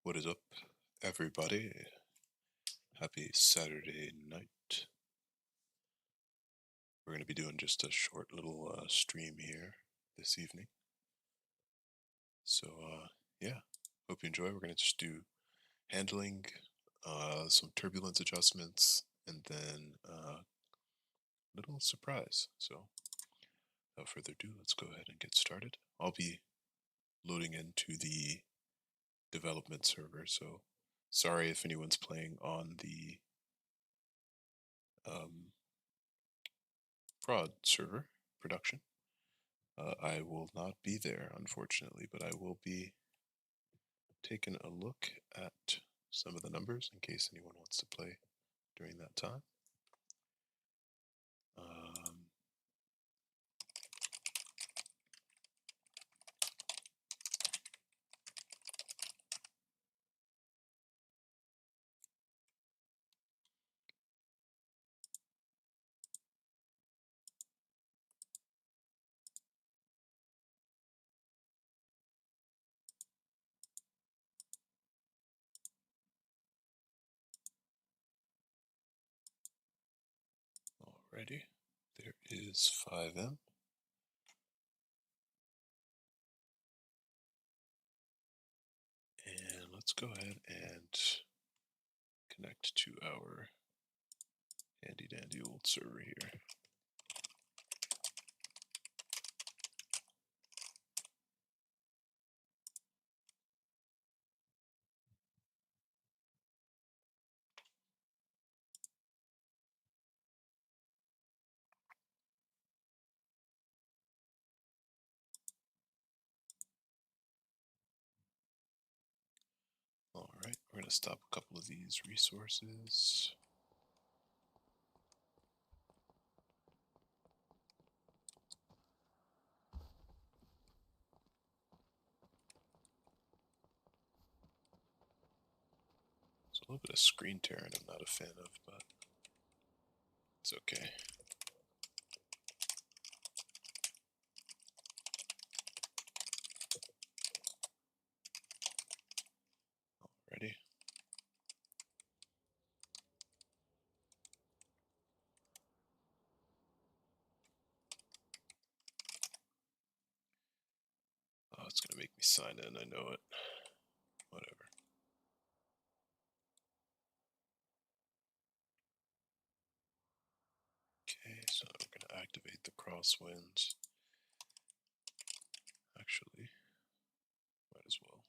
What is up, everybody? Happy Saturday night. We're going to be doing just a short little stream here this evening. So, yeah, hope you enjoy. We're going to just do handling, some turbulence adjustments, and then a little surprise. So, without further ado, let's go ahead and get started. I'll be loading into the development server, so sorry if anyone's playing on the prod server production. I will not be there, unfortunately, but I will be taking a look at some of the numbers in case anyone wants to play during that time. Alrighty, there is 5M. And let's go ahead and connect to our handy dandy old server here. Alright, we're going to stop a couple of these resources. It's a little bit of screen tearing I'm not a fan of, but it's okay. Alrighty. Oh, it's going to make me sign in, I know it. Whatever. Okay, so we're going to activate the crosswinds. Actually, might as well.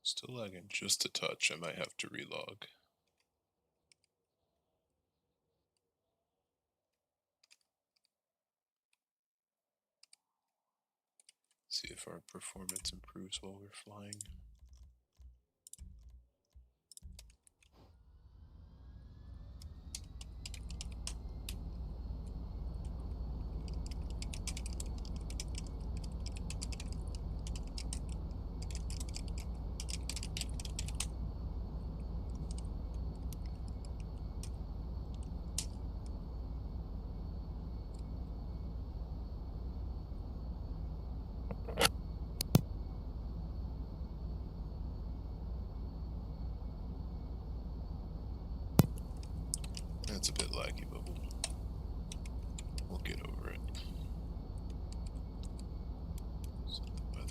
Still lagging just a touch. I might have to relog. See if our performance improves while we're flying. It's a bit laggy, but we'll get over it. So the weather.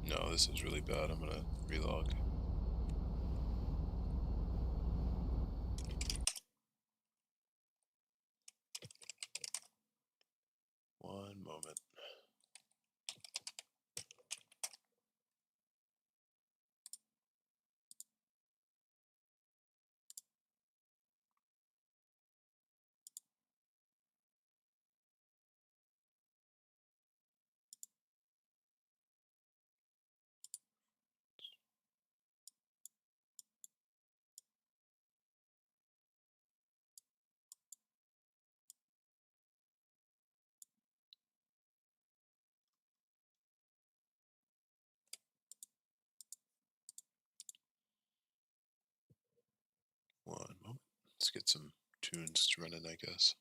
No, this is really bad. I'm gonna relog. One moment. Let's get some tunes running, I guess.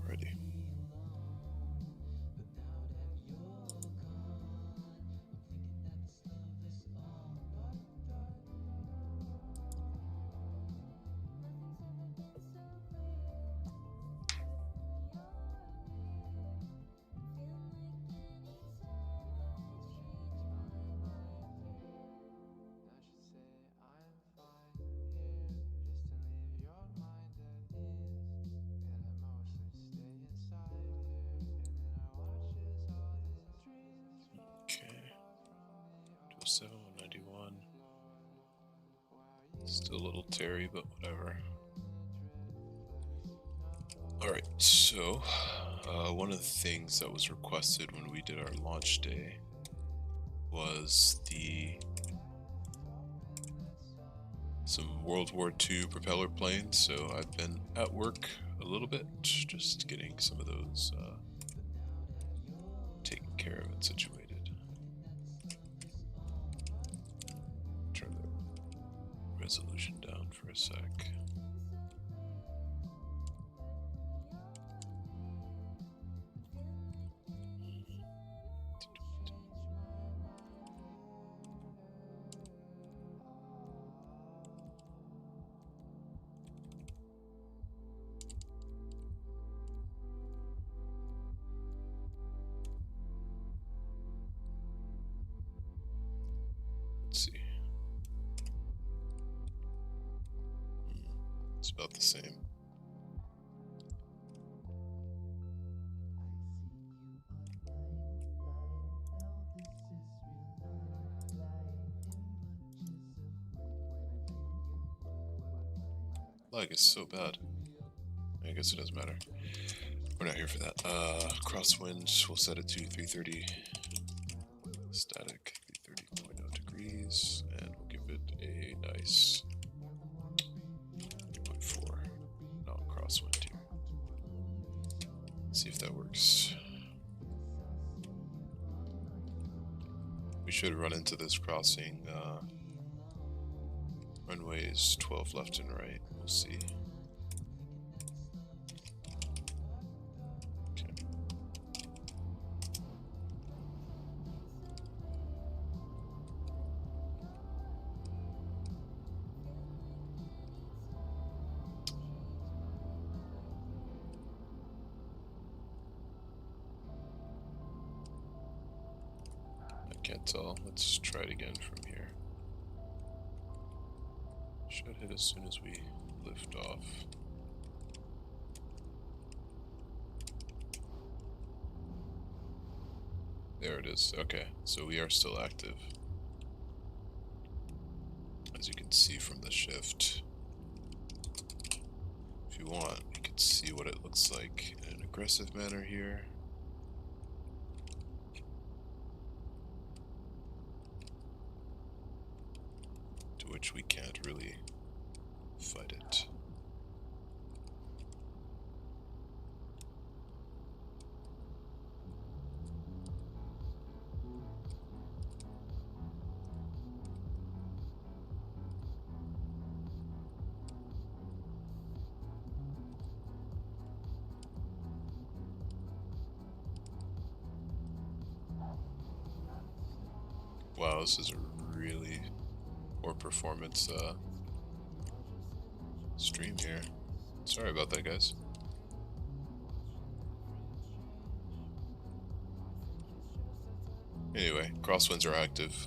Alrighty. Okay. 207, 191. Still a little Terry, but whatever. Alright, so one of the things that was requested when we did our launch day was some World War II propeller planes, so I've been at work a little bit, just getting some of those taken care of and situated. Turn the resolution down for a sec. Let's see. It's about the same. Lag is so bad. I guess it doesn't matter. We're not here for that. Crosswind, we'll set it to 330. Static, 330.0 degrees. And we'll give it a nice 3.4. No, crosswind here. See if that works. We should run into this crossing. Runways 12 left and right. We'll see. Okay. I can't tell. Let's try it again from here. Should hit as soon as we lift off. There it is. Okay, so we are still active. As you can see from the shift. If you want, you can see what it looks like in an aggressive manner here. To which we can't really fight it. Wow, this is a really poor performance stream here. Sorry about that, guys. Anyway, crosswinds are active.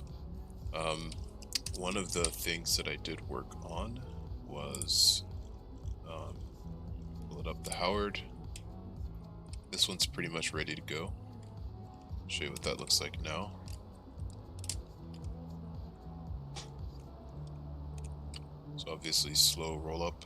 One of the things that I did work on was pull it up the Howard. This one's pretty much ready to go. Show you what that looks like now. So obviously slow roll up.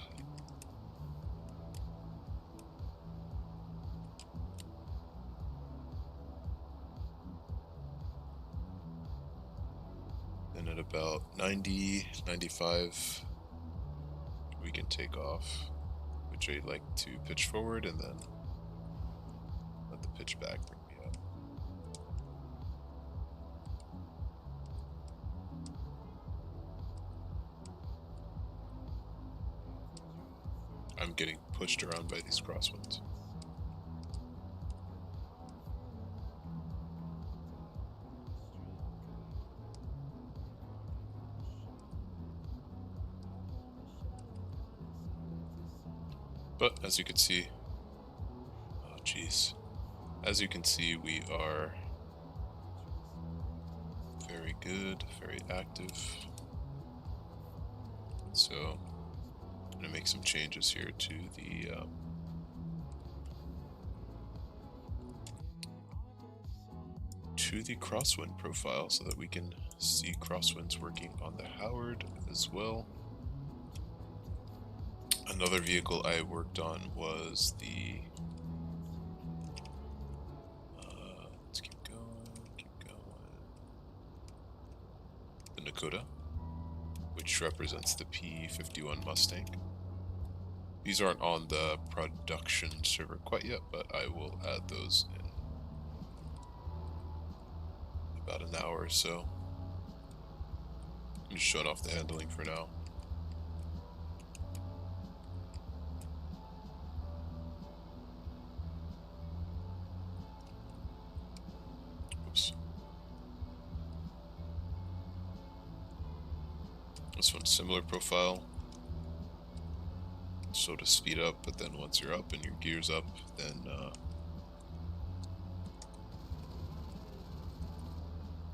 about 90, 95, we can take off, which I like to pitch forward and then let the pitch back bring me up. I'm getting pushed around by these crosswinds. But as you can see, oh geez, as you can see, we are very good, very active. So I'm gonna make some changes here to the crosswind profile so that we can see crosswinds working on the Howard as well. Another vehicle I worked on was the let's keep going. The Nakota, which represents the P-51 Mustang. These aren't on the production server quite yet, but I will add those in about an hour or so. I'm just showing off the handling for now. Oops. This one's similar profile. So to speed up, but then once you're up and your gear's up, then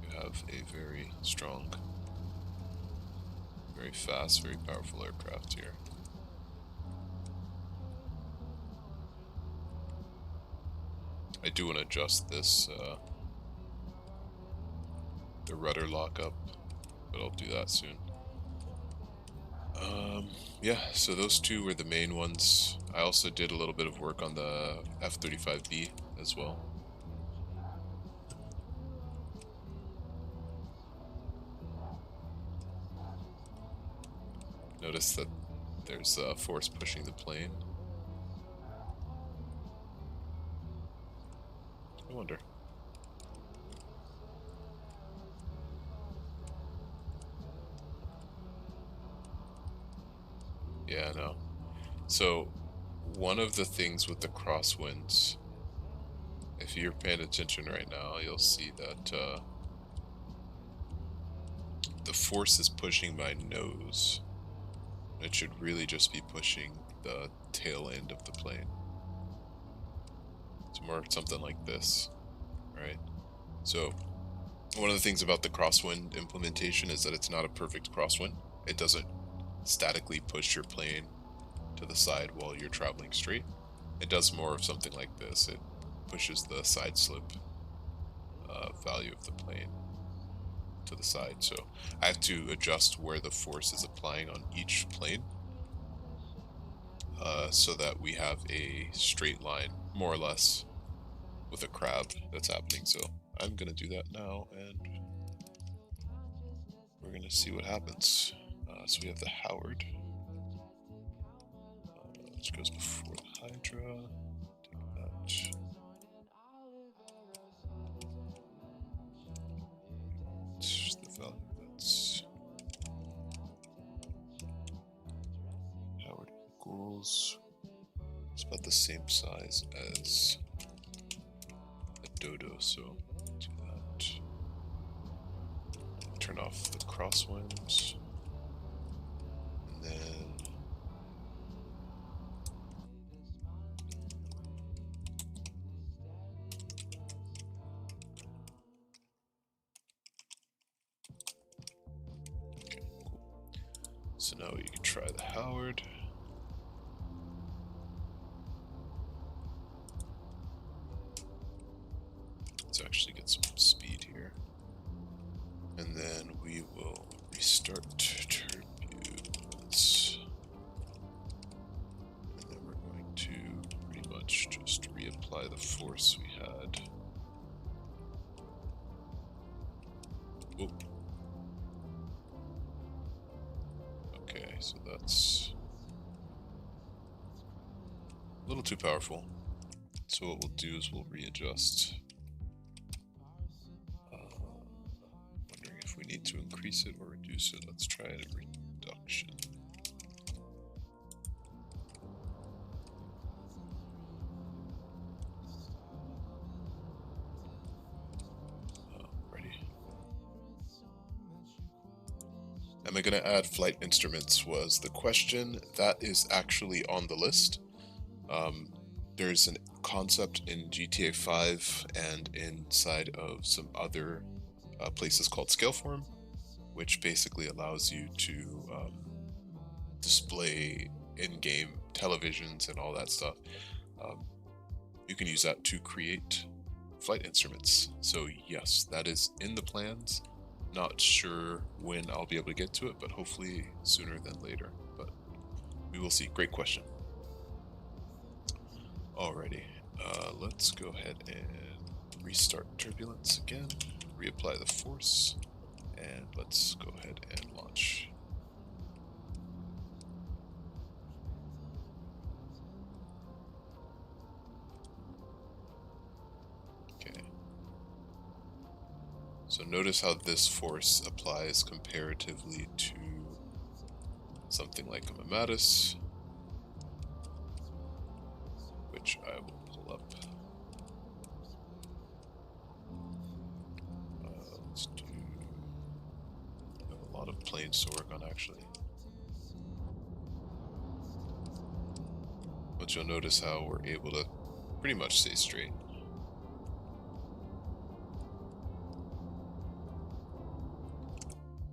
you have a very strong, very fast, very powerful aircraft here. I do want to adjust this, the rudder lockup, but I'll do that soon. Yeah, so those two were the main ones. I also did a little bit of work on the F-35B as well. Notice that there's a force pushing the plane. I wonder. Yeah, no. So, one of the things with the crosswinds, if you're paying attention right now, you'll see that the force is pushing my nose. It should really just be pushing the tail end of the plane. It's more something like this, right? So, one of the things about the crosswind implementation is that it's not a perfect crosswind. It doesn't statically push your plane to the side while you're traveling straight. It does more of something like this. It pushes the side slip value of the plane to the side. So I have to adjust where the force is applying on each plane so that we have a straight line, more or less, with a crab that's happening. So I'm going to do that now, and we're going to see what happens. So we have the Howard, which goes before the Hydra. Take that. The value that's Howard equals. It's about the same size as a Dodo, so do that. Turn off the crosswinds, and then okay, cool. So now you can try the Howard. Let's actually get some speed here, and then we will restart turbulence, and then we're going to pretty much just reapply the force we had. Whoop. Okay, so that's a little too powerful. So what we'll do is we'll readjust. Wondering if we need to increase it or reduce it. Let's try a reduction. Am I going to add flight instruments was the question. That is actually on the list. There's a concept in GTA 5 and inside of some other places called Scaleform, which basically allows you to display in-game televisions and all that stuff. You can use that to create flight instruments. So yes, that is in the plans. Not sure when I'll be able to get to it, but hopefully sooner than later. But we will see. Great question. Alrighty, let's go ahead and restart turbulence again, reapply the force, and let's go ahead and launch. Okay. So notice how this force applies comparatively to something like a Mamatis, which I will pull up. Let's do a lot of planes to work on actually. But you'll notice how we're able to pretty much stay straight.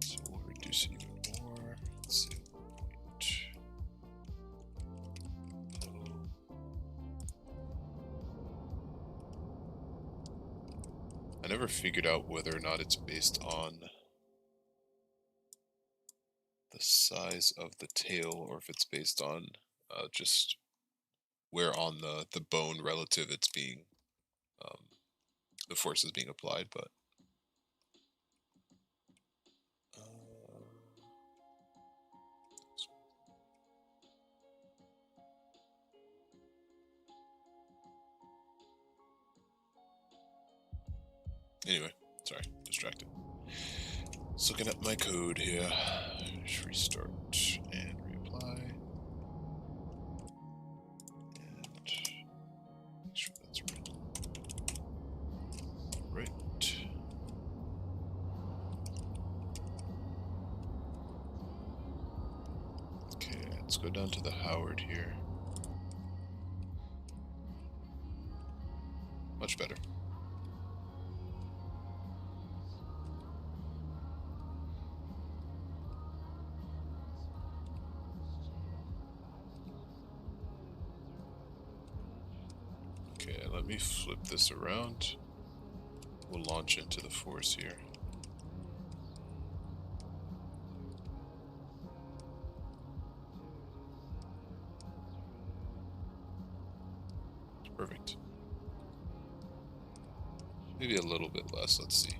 So we'll reduce it even more. Let's see. I never figured out whether or not it's based on the size of the tail or if it's based on just where on the bone relative it's being, the force is being applied, but anyway, sorry, distracted. Just looking at my code here. Just restart and reapply. And make sure that's right. Right. Okay, let's go down to the Howard here. Much better. Okay, let me flip this around. We'll launch into the force here. Perfect. Maybe a little bit less, let's see.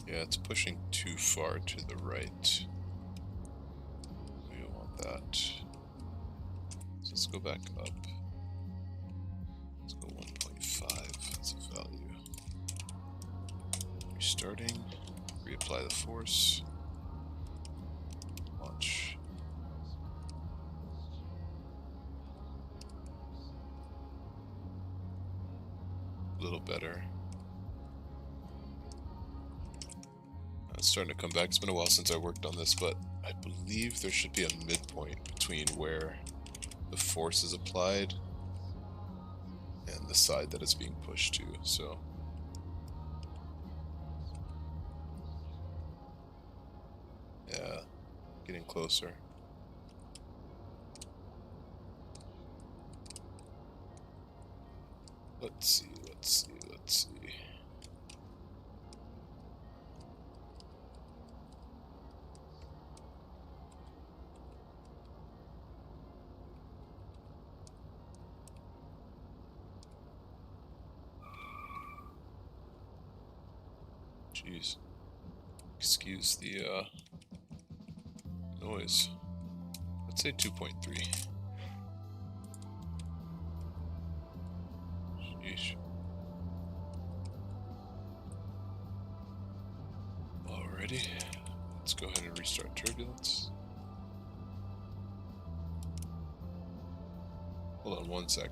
Yeah, it's pushing too far to the right. We don't want that. So let's go back up. Let's go 1.5, that's a value. Restarting, reapply the force. Launch. A little better. It's starting to come back. It's been a while since I worked on this, but I believe there should be a midpoint between where the force is applied and the side that it's being pushed to, so. Yeah, getting closer. Let's see, let's see, let's see. Jeez. Excuse the noise. Let's say 2.3. Sheesh. Alrighty. Let's go ahead and restart turbulence. Hold on 1 second.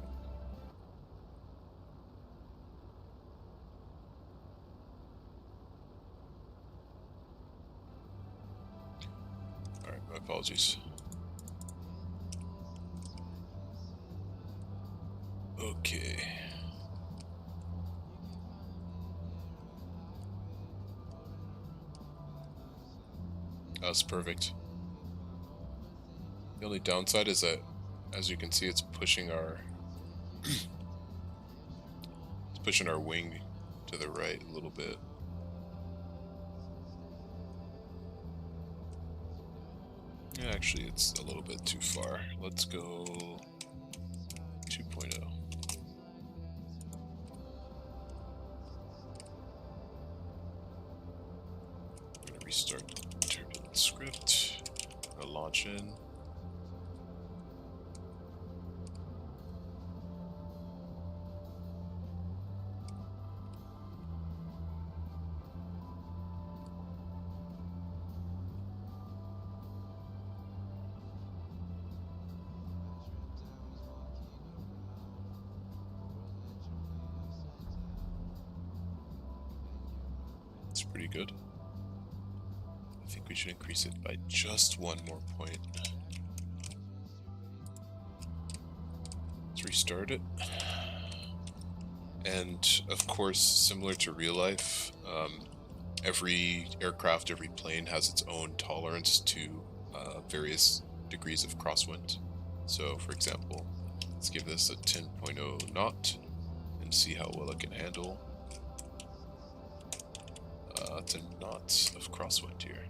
Alright, my apologies. Okay. That's perfect. The only downside is that, as you can see, it's pushing our wing to the right a little bit. Yeah, actually, it's a little bit too far. Let's go 2.0. I'm gonna restart the turbulence script. I'm gonna launch in. It's pretty good. I think we should increase it by just 1 more point. Let's restart it. And of course, similar to real life, every aircraft, every plane has its own tolerance to various degrees of crosswind. So for example, let's give this a 10.0 knot and see how well it can handle 10 knots of crosswind here.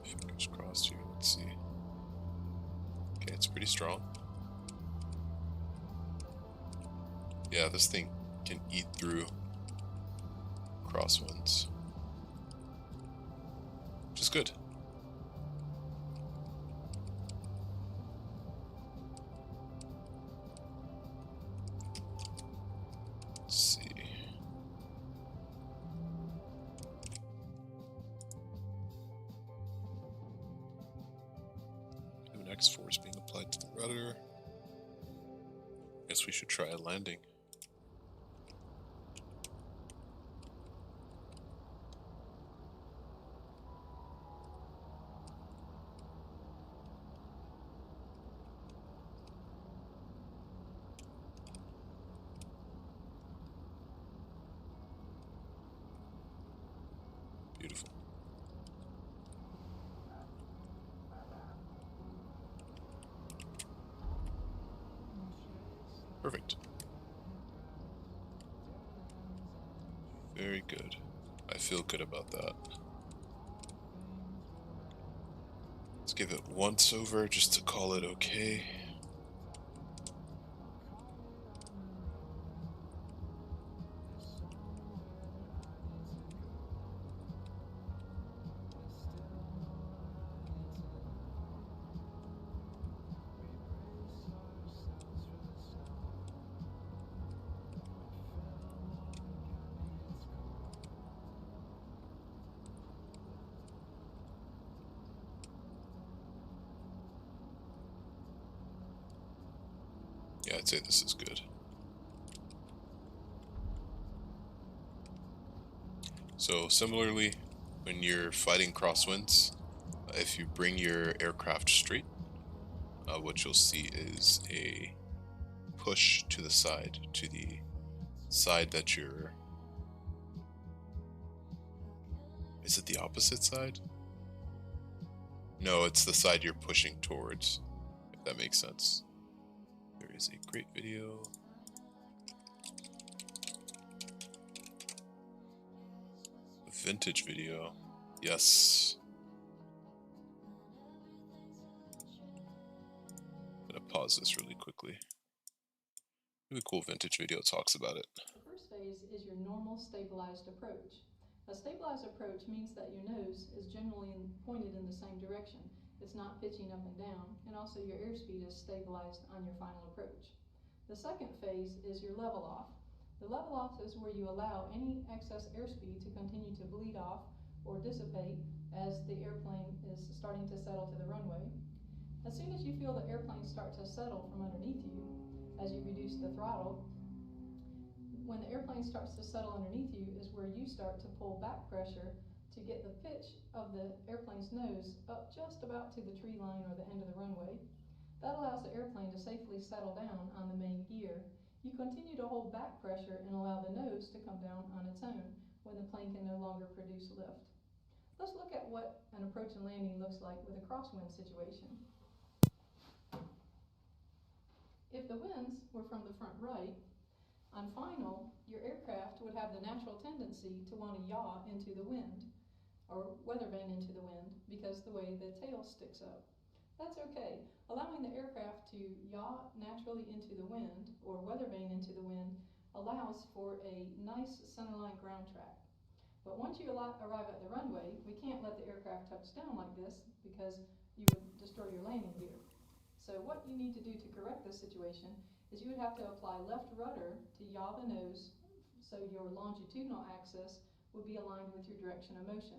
Fingers crossed here, let's see. Okay, it's pretty strong. Yeah, this thing can eat through crosswinds, which is good. Let's see. An X force being applied to the rudder. Guess we should try a landing. Beautiful. Perfect. Very good. I feel good about that. Let's give it once over just to call it okay. Yeah, I'd say this is good. So similarly, when you're fighting crosswinds, if you bring your aircraft straight, what you'll see is a push to the side that you're... Is it the opposite side? No, it's the side you're pushing towards, if that makes sense. There is a great video. A vintage video. Yes. I'm gonna pause this really quickly. Really cool vintage video talks about it. The first phase is your normal stabilized approach. A stabilized approach means that your nose is generally pointed in the same direction. It's not pitching up and down, and also your airspeed is stabilized on your final approach. The second phase is your level off. The level off is where you allow any excess airspeed to continue to bleed off or dissipate as the airplane is starting to settle to the runway. As soon as you feel the airplane start to settle from underneath you, as you reduce the throttle, when the airplane starts to settle underneath you is where you start to pull back pressure to get the pitch of the airplane's nose up just about to the tree line or the end of the runway. That allows the airplane to safely settle down on the main gear. You continue to hold back pressure and allow the nose to come down on its own when the plane can no longer produce lift. Let's look at what an approach and landing looks like with a crosswind situation. If the winds were from the front right, on final, your aircraft would have the natural tendency to want to yaw into the wind, or weather vane into the wind, because the way the tail sticks up. That's okay. Allowing the aircraft to yaw naturally into the wind, or weather vane into the wind, allows for a nice centerline ground track. But once you arrive at the runway, we can't let the aircraft touch down like this because you would destroy your landing gear. So what you need to do to correct this situation is you would have to apply left rudder to yaw the nose so your longitudinal axis would be aligned with your direction of motion.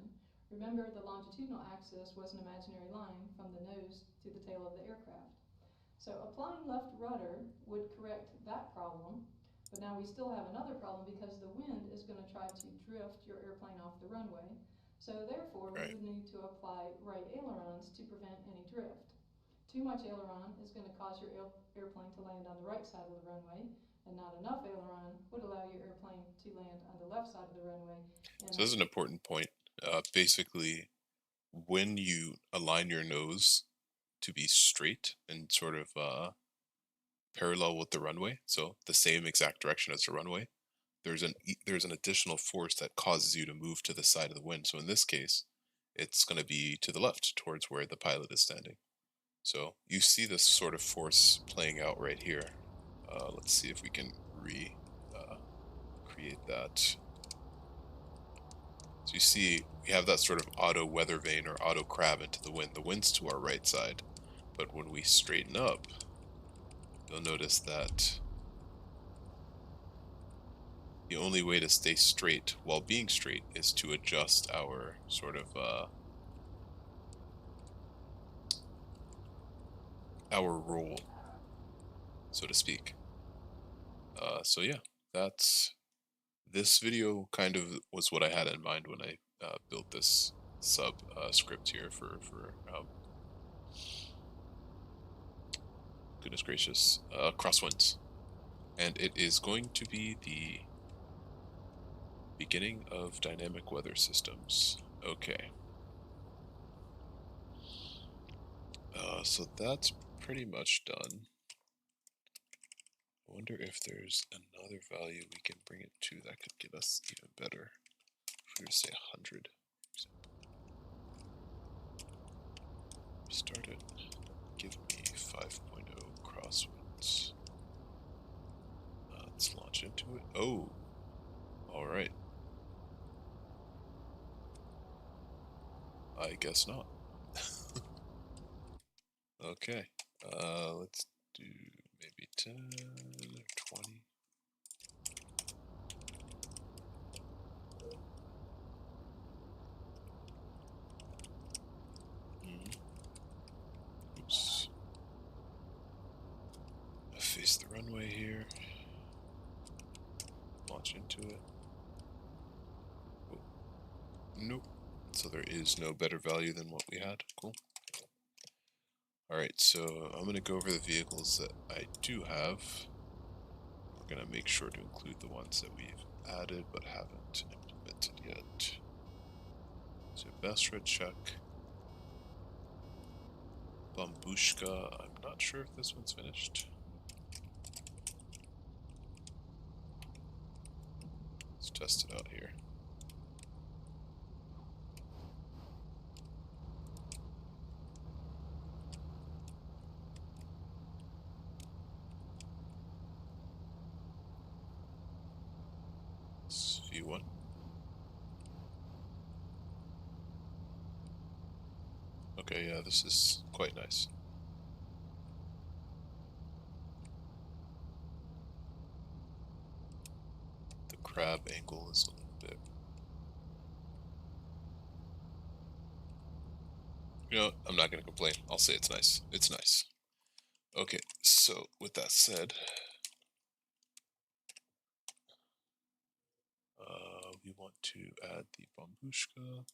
Remember, the longitudinal axis was an imaginary line from the nose to the tail of the aircraft. So applying left rudder would correct that problem, but now we still have another problem because the wind is going to try to drift your airplane off the runway. So therefore, we would need to apply right ailerons to prevent any drift. Too much aileron is going to cause your airplane to land on the right side of the runway, and not enough aileron would allow your airplane to land on the left side of the runway. So this is an important point. Basically, when you align your nose to be straight and sort of parallel with the runway, so the same exact direction as the runway, there's an additional force that causes you to move to the side of the wind. So in this case, it's going to be to the left, towards where the pilot is standing. So you see this sort of force playing out right here. Let's see if we can create that. So you see we have that sort of auto weather vane or auto crab into the wind. The wind's to our right side, but when we straighten up, you'll notice that the only way to stay straight while being straight is to adjust our sort of our roll, so to speak. So yeah, this video kind of was what I had in mind when I built this sub script here for goodness gracious, crosswinds. And it is going to be the beginning of dynamic weather systems. Okay. So that's pretty much done. I wonder if there's another value we can bring it to that could give us even better. If we were to say 100. Start it. Give me 5.0 crosswinds. Let's launch into it. Oh, all right. I guess not. Okay. Let's do maybe 10 or 20. Oops. Face the runway here. Launch into it. Oh. Nope. So there is no better value than what we had. Cool. Alright, so I'm going to go over the vehicles that I do have. We're going to make sure to include the ones that we've added but haven't implemented yet. So Basra check. Bambushka, I'm not sure if this one's finished. Let's test it out here. Let's view one. Okay, yeah, this is quite nice. The crab angle is a little bit... You know, I'm not going to complain. I'll say it's nice. It's nice. Okay, so with that said, we want to add the bambushka.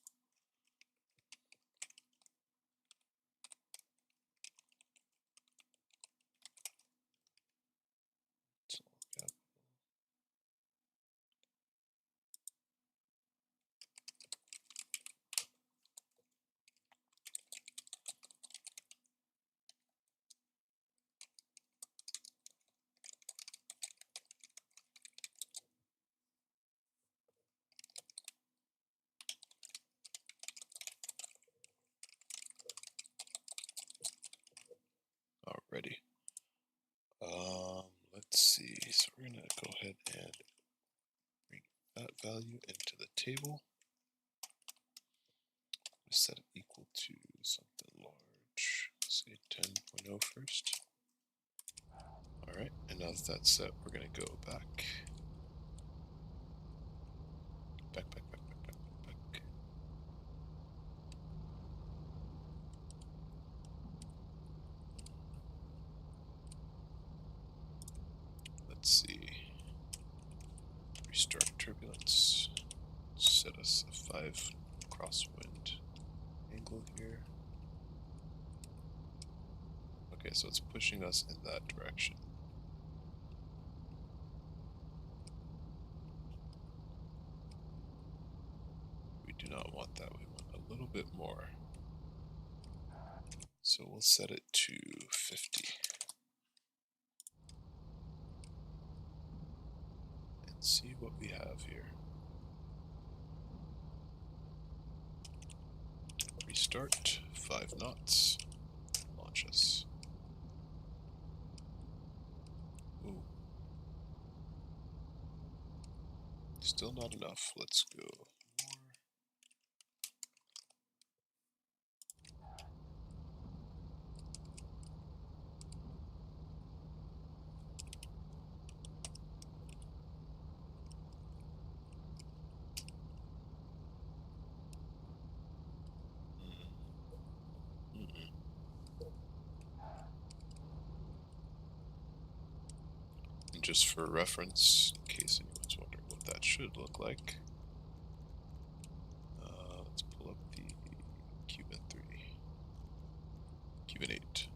Alrighty. Let's see. So we're gonna go ahead and bring that value into the table. Set it equal to something large. Say 10.0 first. Alright, and now that that's set, we're gonna go back. Back. Let's see. Restart turbulence. Set us a 5 crosswind angle here. Okay, so it's pushing us in that direction. We do not want that. We want a little bit more. So we'll set it to 50. And see what we have here. Restart, 5 knots, launch us. Ooh. Still not enough, let's go more. And just for reference, in case anyone's wondering what that should look like, let's pull up the Cuban 3, Cuban 8.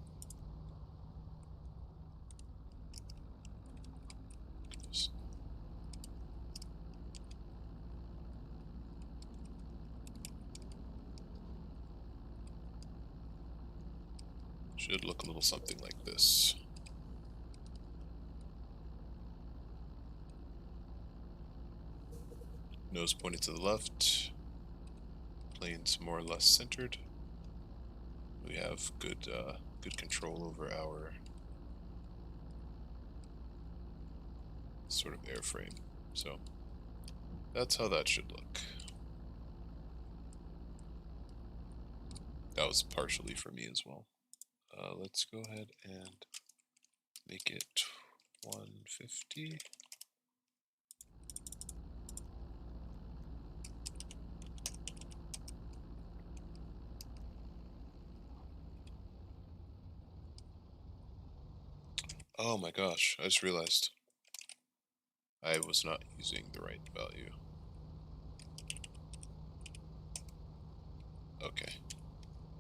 Should look a little something like this. Nose pointed to the left, planes more or less centered. We have good control over our sort of airframe. So that's how that should look. That was partially for me as well. Let's go ahead and make it 150. Oh my gosh, I just realized I was not using the right value. Okay.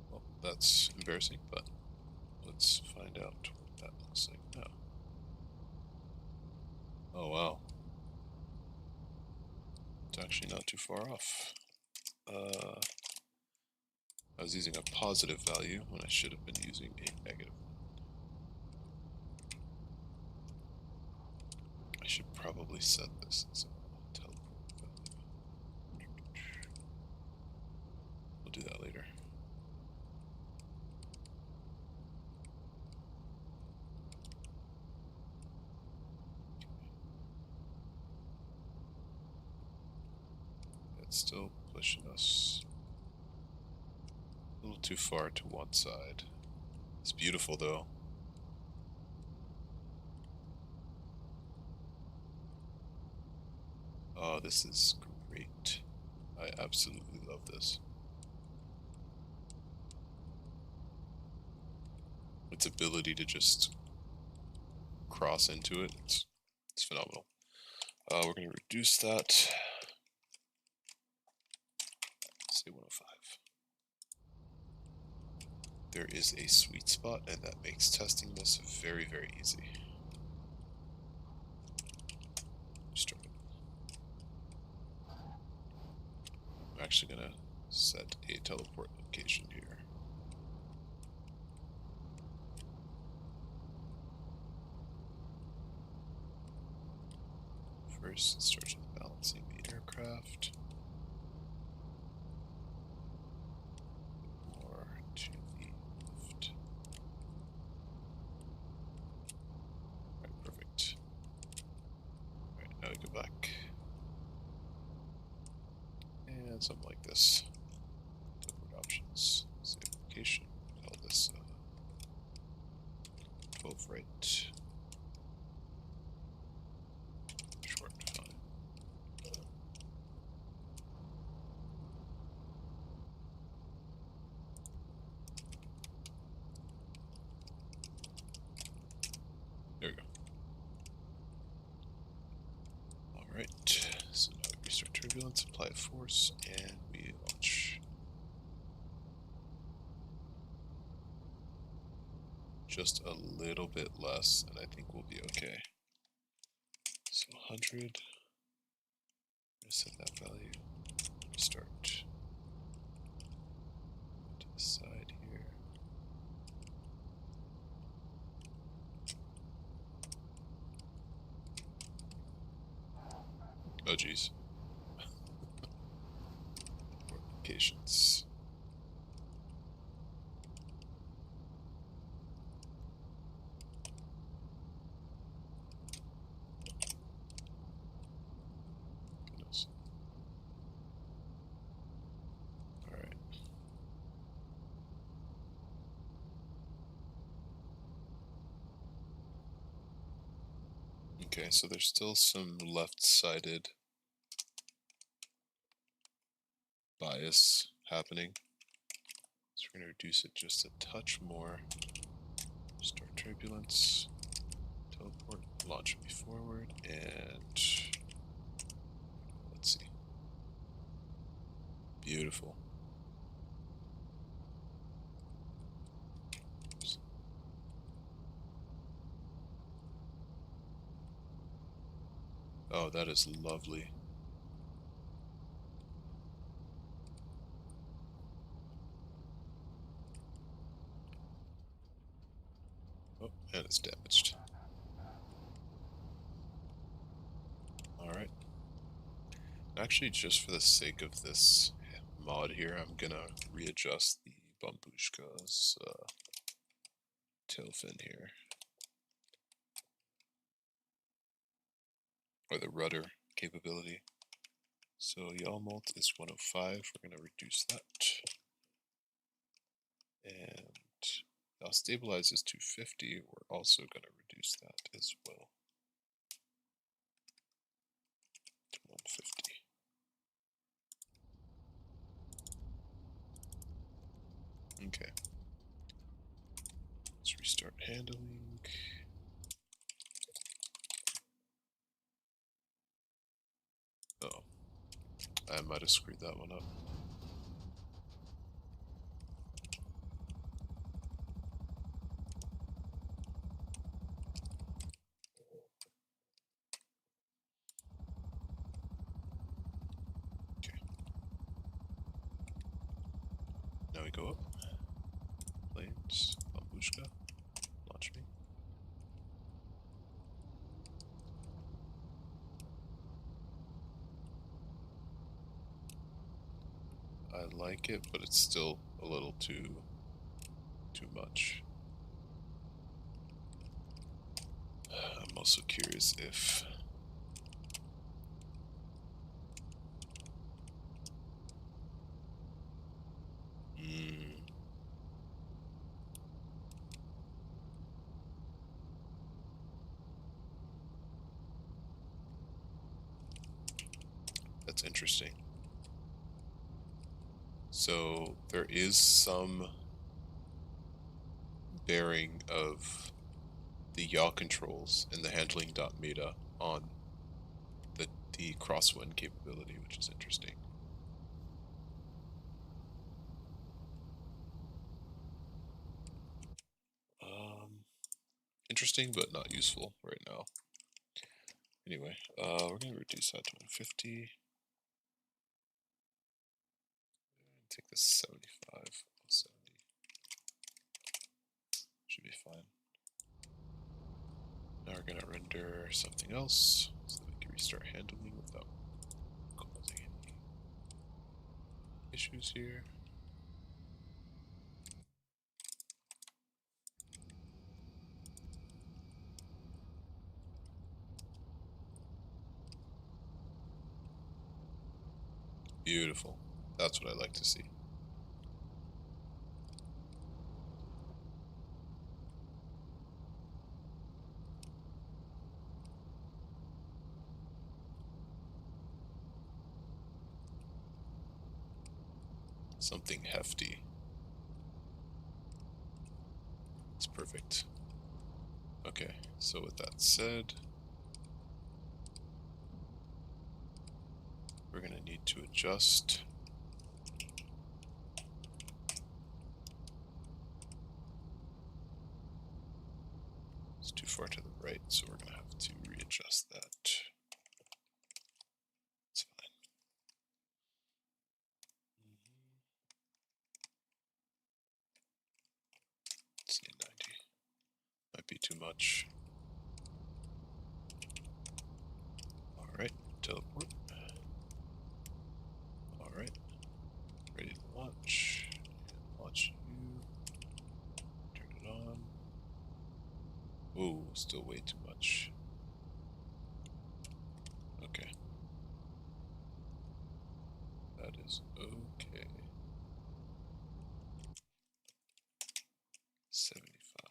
Well, that's embarrassing, but let's find out what that looks like now. Oh wow. It's actually not too far off. I was using a positive value when I should have been using a negative one. I should probably set this as a teleport value. We'll do that later. It's still pushing us a little too far to one side. It's beautiful though. Oh, this is great. I absolutely love this. Its ability to just cross into it, it's phenomenal. We're going to reduce that. Say 105. There is a sweet spot, and that makes testing this very, very easy. Start it. I'm actually going to set a teleport location here. First, it starts with balancing the aircraft. More to the left. Alright, perfect. Alright, now we go back. And something like this. Teleport options. Save location. Call this 12 right. Short, fine. There we go. Alright, so now we restart turbulence, apply a force, and we launch. Just a little bit less, and I think we'll be okay. So 100. I'm going to set that value. Restart. To the side here. Oh geez. Locations. Goodness. Alright. Okay, so there's still some left-sided bias happening. So we're going to reduce it just a touch more. Start turbulence, teleport, launch me forward, and let's see. Beautiful. Oh, that is lovely. Oh, and it's damaged. Alright. Actually, just for the sake of this mod here, I'm gonna readjust the Bambushka's tail fin here. Or the rudder capability. So yaw molt is 105. We're going to reduce that. And yaw stabilize is 250. We're also going to reduce that as well to 150. Okay. Let's restart handling. Oh, I might have screwed that one up. Okay. Now Now we go up. Planes, Bambushka, launch me. I like it, but it's still a little too much. I'm also curious if that's interesting. So there is some bearing of the yaw controls and the handling.meta on the crosswind capability, which is interesting. Interesting, but not useful right now. Anyway, we're going to reduce that to 150. Take this 75, 70. Should be fine. Now we're going to render something else so that we can restart handling without causing any issues here. Beautiful. That's what I like to see. Something hefty. It's perfect. Okay, so with that said, we're going to need to adjust it's too far to the right, so we're going to have to readjust that. It's fine. Let's say 90. Might be too much. Alright, teleport. Alright, ready to launch. Launch you. Turn it on. Ooh, still way too much. Okay. That is okay. 75.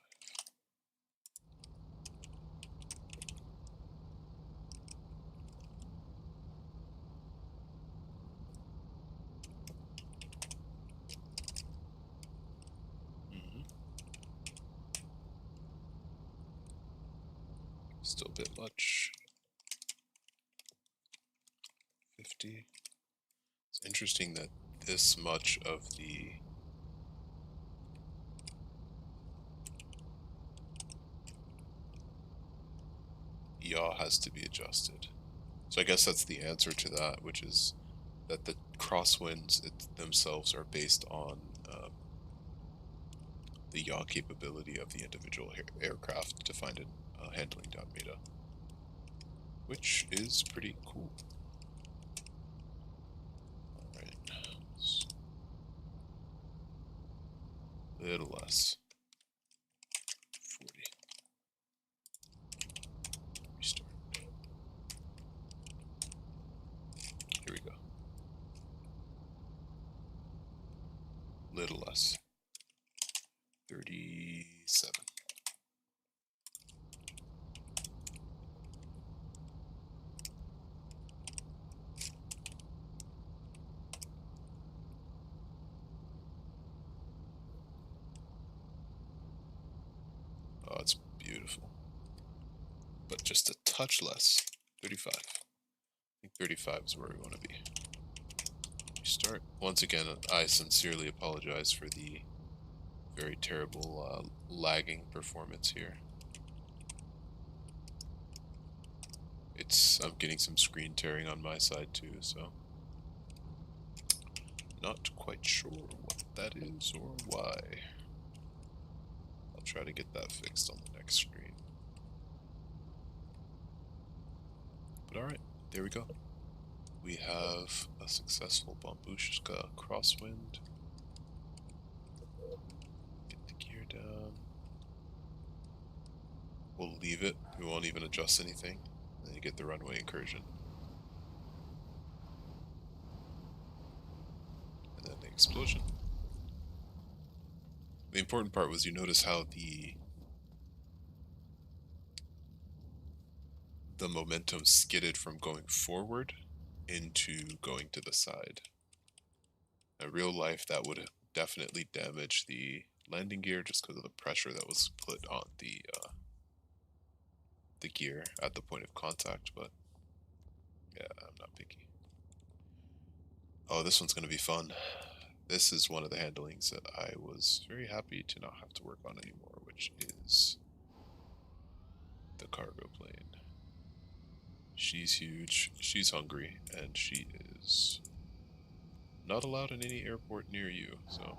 Still a bit much. 50. It's interesting that this much of the yaw has to be adjusted. So I guess that's the answer to that, which is that the crosswinds themselves are based on the yaw capability of the individual aircraft defined in handling.meta, which is pretty cool. Alright, a little less. 40. Restart. Here we go. Little less. 37. Oh, it's beautiful. But just a touch less. 35. I think 35 is where we want to be. Restart. Once again, I sincerely apologize for the very terrible lagging performance here. I'm getting some screen tearing on my side too, so not quite sure what that is or why. I'll try to get that fixed on the next screen. But alright, there we go. We have a successful Bambushka crosswind. Get the gear down. We'll leave it. We won't even adjust anything. And then you get the runway incursion. And then the explosion. The important part was you notice how the momentum skidded from going forward into going to the side. In real life, that would definitely damage the landing gear just because of the pressure that was put on the gear at the point of contact, but yeah, I'm not picky. Oh, this one's going to be fun. This is one of the handlings that I was very happy to not have to work on anymore, which is the cargo plane. She's huge, she's hungry, and she is not allowed in any airport near you, so.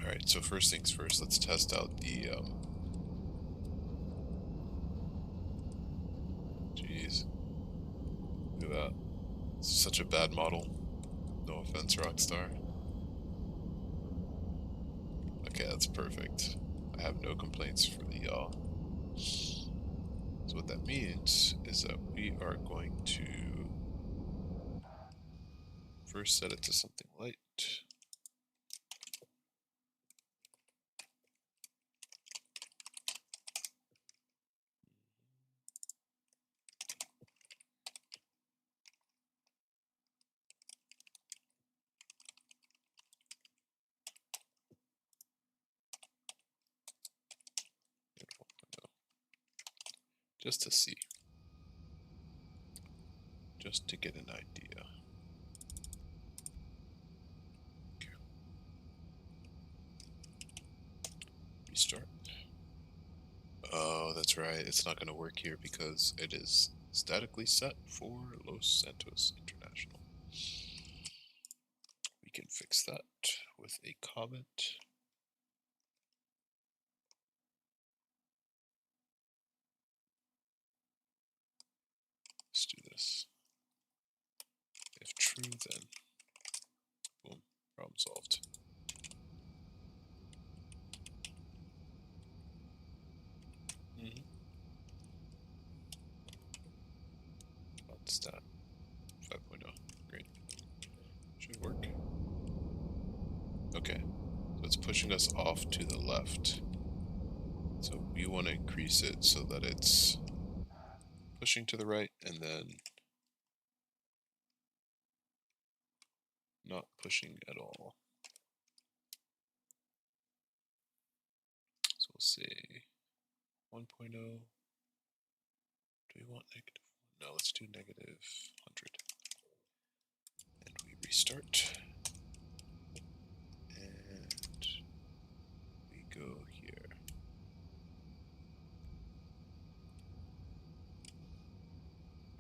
Alright, so first things first, let's test out the, Jeez. Look at that. It's such a bad model. No offense, Rockstar. Okay, that's perfect. I have no complaints for the yaw. So what that means is that we are going to first set it to something light. Just to see. Just to get an idea. Okay. Restart. Oh, that's right. It's not going to work here because it is statically set for Los Santos International. We can fix that with a comment. Let's do this. If true, then boom, problem solved. Stat 5.0. Great. Should work. Okay. So it's pushing us off to the left. So we want to increase it so that it's pushing to the right and then not pushing at all. So we'll say 1.0. Do we want negative? No, let's do negative 100. And we restart. And we go here.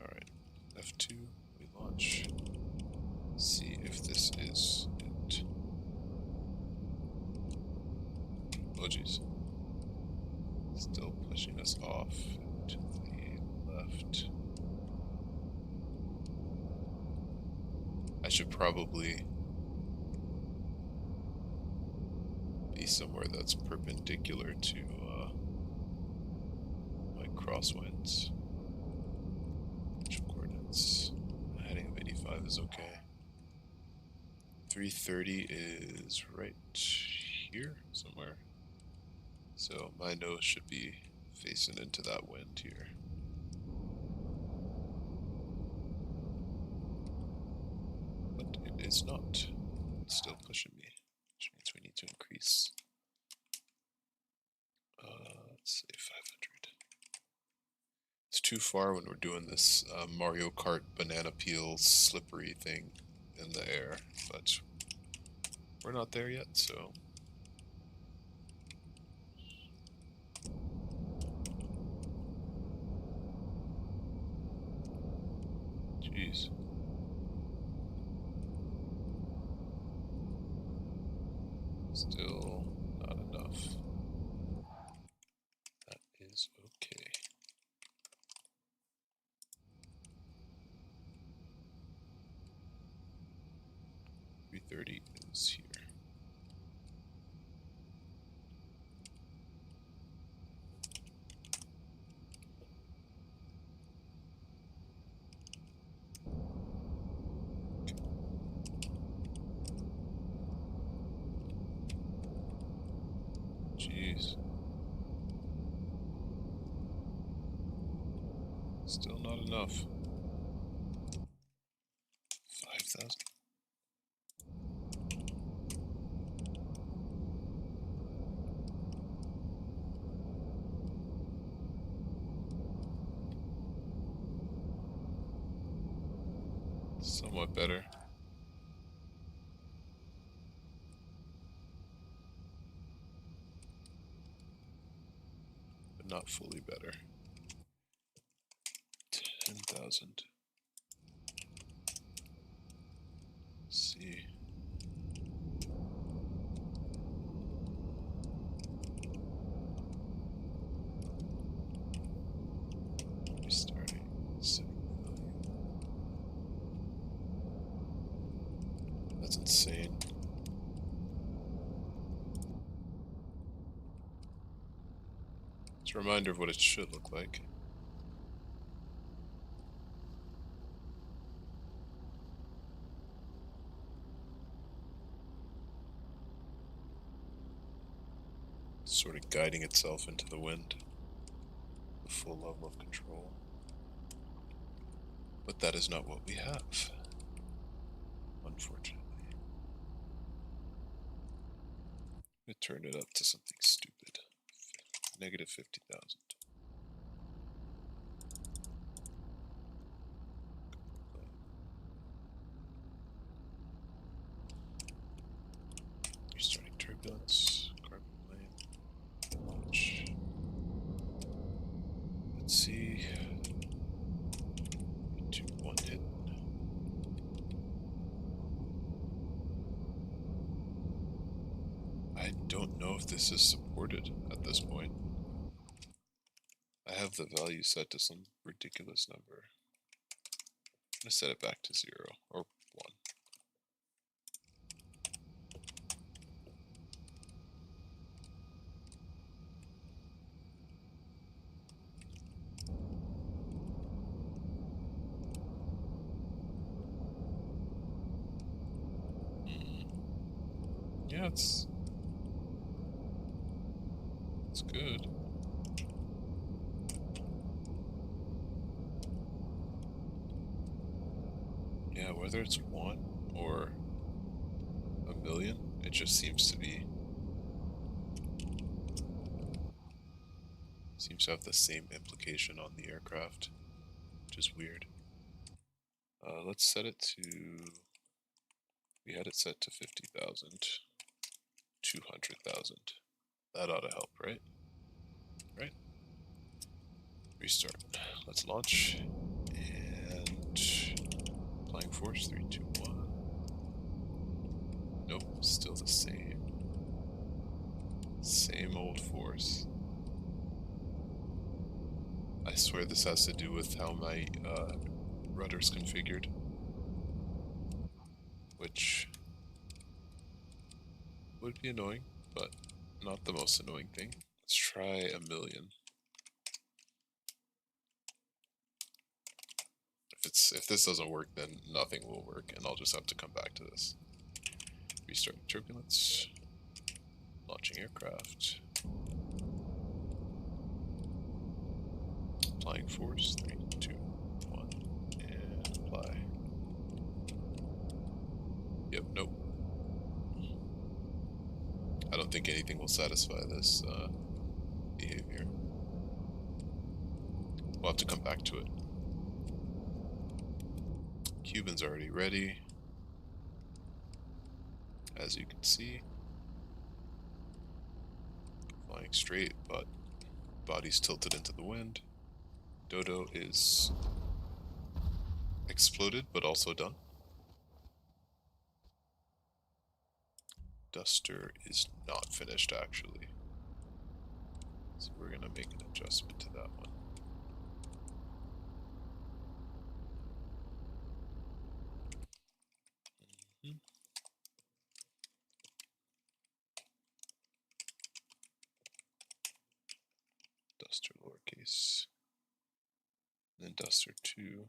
Alright, F2, we launch. See if this is it. Oh jeez. Still pushing us off to the left. I should probably be somewhere that's perpendicular to my crosswinds. Which coordinates? A heading of 85 is okay. 330 is right here somewhere. So my nose should be facing into that wind here. But it is not. It's still pushing me, which means we need to increase. Let's say 500. It's too far when we're doing this Mario Kart banana peel slippery thing in the air, but we're not there yet, so. Jeez. Still not enough. That is okay. $330 is here. Jeez. Still not enough. 5,000. Somewhat better. But not fully better. 10,000. See. Restarting. 7 million. That's insane. It's a reminder of what it should look like. Sort of guiding itself into the wind. The full level of control. But that is not what we have, unfortunately. I'm gonna turn it up to something stupid. Negative 50,000. Restarting turbulence. Carbon plane. Launch. Let's see. 2, 1 hit. I don't know if this is supported at this point. I have the value set to some ridiculous number. I'm gonna set it back to 0 or 1. Yeah, it's good. Yeah, whether it's 1 or a million, it just seems to have the same implication on the aircraft, which is weird. Let's set it to, we had it set to 50,000, 200,000. That ought to help, right? Right? Restart. Let's launch. And flying force, 3, 2, 1. Nope, still the same. Same old force. I swear this has to do with how my rudder's configured. Which would be annoying, but not the most annoying thing. Let's try a million. If this doesn't work, then nothing will work, and I'll just have to come back to this. Restarting turbulence. Launching aircraft. Flying force, 3, 2, 1, and fly. Yep, nope. I don't think anything will satisfy this behavior. We'll have to come back to it. Cuban's already ready, as you can see. Flying straight, but body's tilted into the wind. Dodo is exploded, but also done. Duster is not finished actually. So we're gonna make an adjustment to that one. Duster lowercase. Then Duster 2.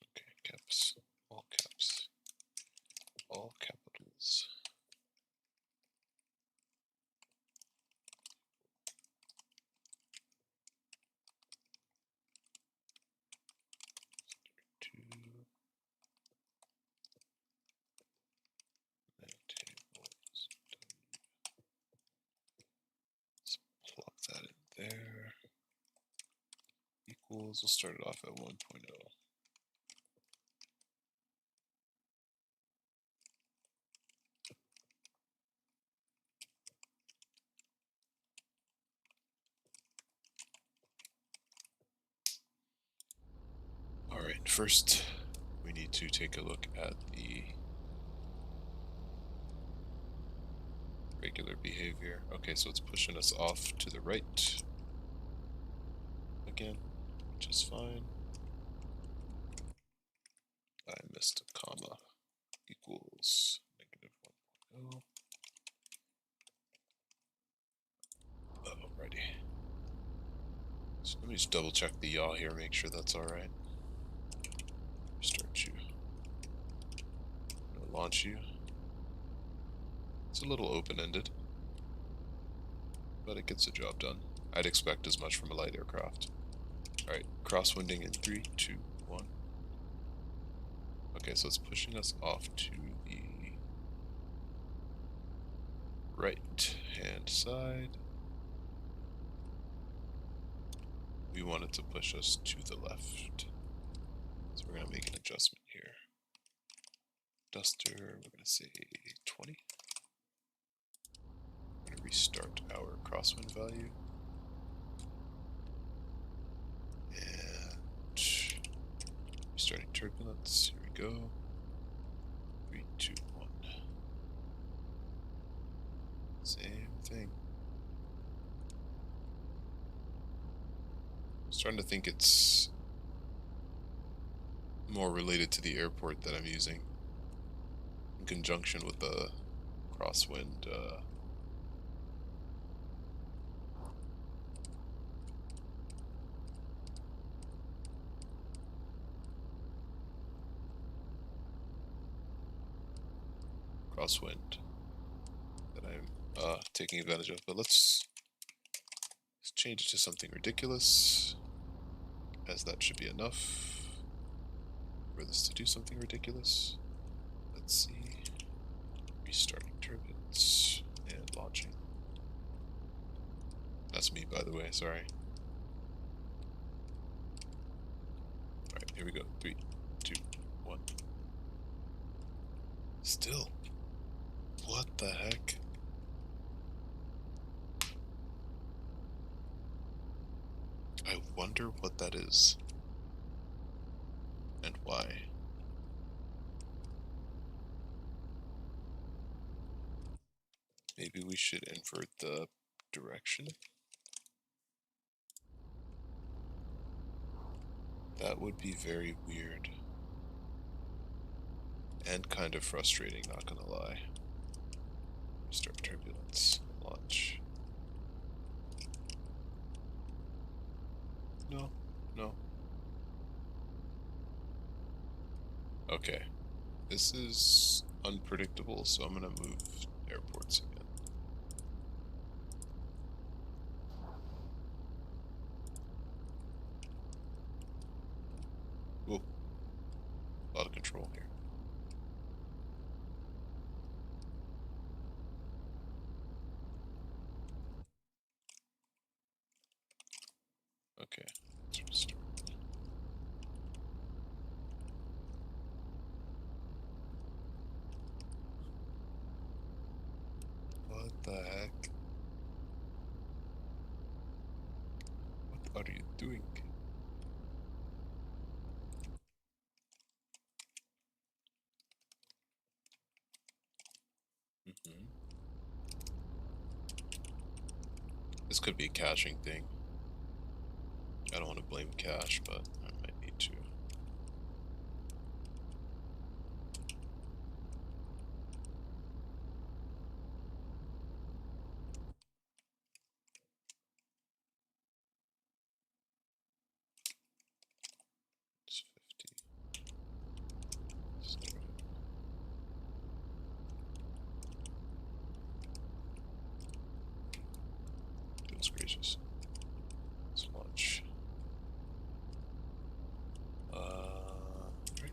Okay, caps, all capitals. Two, then tables. Let's plug that in there. Equals, we'll start it off at 1.0. Alright, first we need to take a look at the regular behavior. Okay, so it's pushing us off to the right again, which is fine. I missed a comma. Equals negative 1.0. Alrighty. So let me just double check the yaw here, make sure that's alright. Restart you. Launch you. It's a little open-ended, but it gets the job done. I'd expect as much from a light aircraft. Alright, crosswinding in 3, 2, 1. Okay, so it's pushing us off to the right-hand side. We want it to push us to the left. So we're going to make an adjustment here. Duster, we're going to say 20. We're going to restart our crosswind value. And restarting turbulence. Here we go. 3, 2, 1. Same thing. I'm starting to think it's more related to the airport that I'm using in conjunction with the crosswind that I'm taking advantage of. But let's change it to something ridiculous, as that should be enough for this to do something ridiculous. Let's see. Restarting turbulence and launching. That's me, by the way, sorry. Alright, here we go. 3, 2, 1. Still. What the heck? I wonder what that is. And why. Maybe we should invert the direction. That would be very weird. And kind of frustrating, not gonna lie. Restart turbulence. Launch. No. No. Okay. This is unpredictable, so I'm gonna move airports again. Whoa. A lot of control here. Okay. Let's restart. doing? Mm-hmm. This could be a caching thing. I don't want to blame cache, but I might need to. It's 50. Start it. Goodness gracious. Let's launch. Right.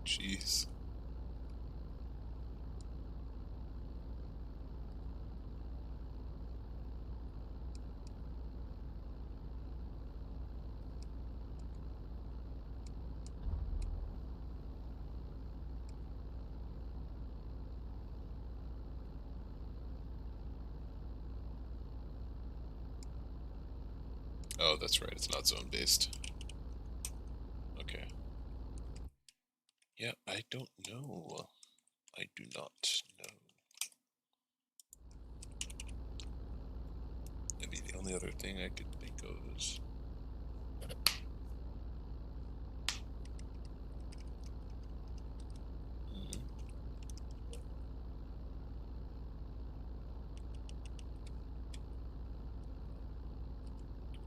Jeez. Oh, that's right. It's not zone based. Okay. Yeah, I don't know. I do not know. Maybe the only other thing I could think of is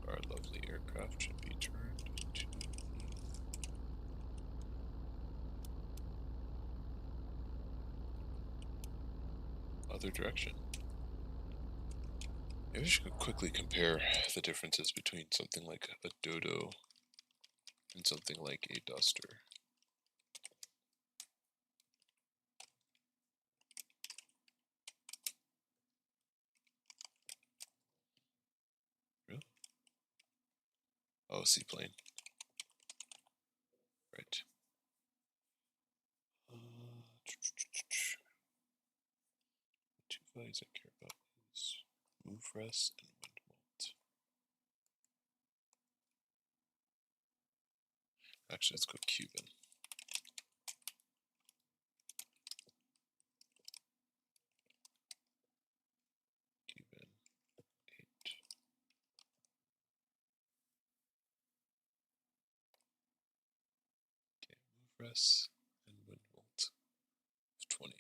our lovely aircraft should be turned to the other direction. Maybe I should quickly compare the differences between something like a dodo and something like a duster. Really? Oh, seaplane. Right. Two values I care about is move rest and wind molt. Actually, let's go Cuban. Cuban 8. Okay, move rest and wind molt of 20.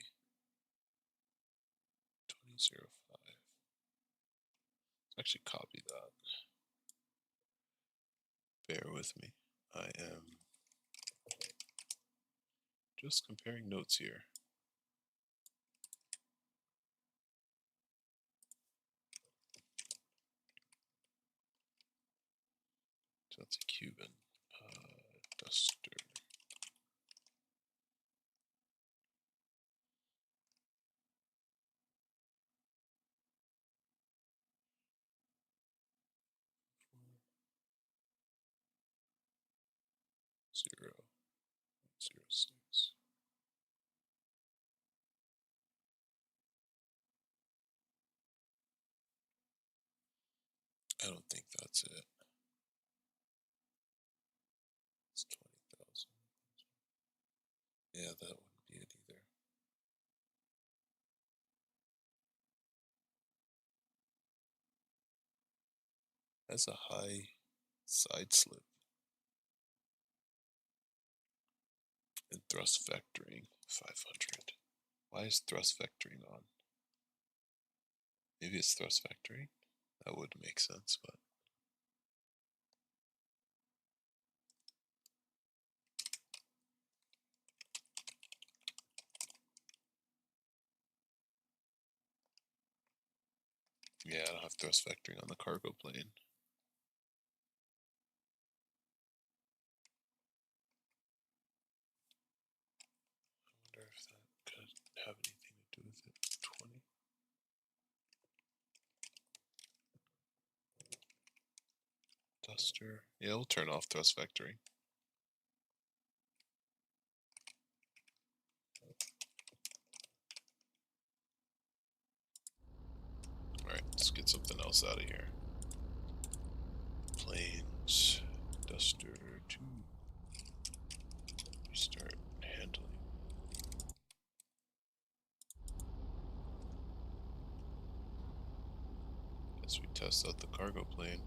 2005. Actually, copy that. Bear with me. I am just comparing notes here. So that's a Cuban duster. Zero, 06. I don't think that's it. It's 20,000. Yeah, that wouldn't be it either. That's a high side slip and thrust vectoring 500. Why is thrust vectoring on? Maybe it's thrust vectoring? That would make sense, but yeah, I don't have thrust vectoring on the cargo plane. I wonder if that could have anything to do with it. 20. Duster. Yeah, we'll turn off thrust vectoring. Let's get something else out of here. Planes, Duster 2. Start handling. As we test out the cargo plane.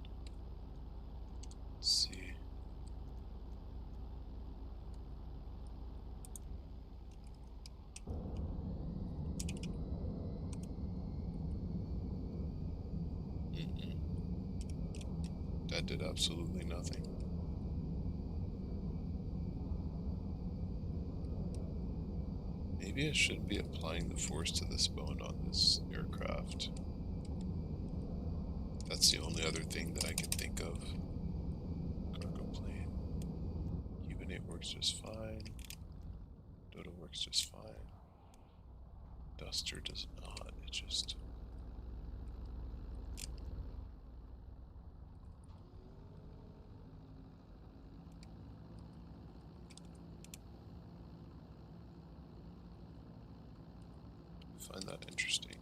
Let's see. That did absolutely nothing. Maybe I shouldn't be applying the force to this bone on this aircraft. That's the only other thing that I can think of. Cargo plane. Cuban 8 works just fine. Dodo works just fine. Duster does not. It just... I find that interesting.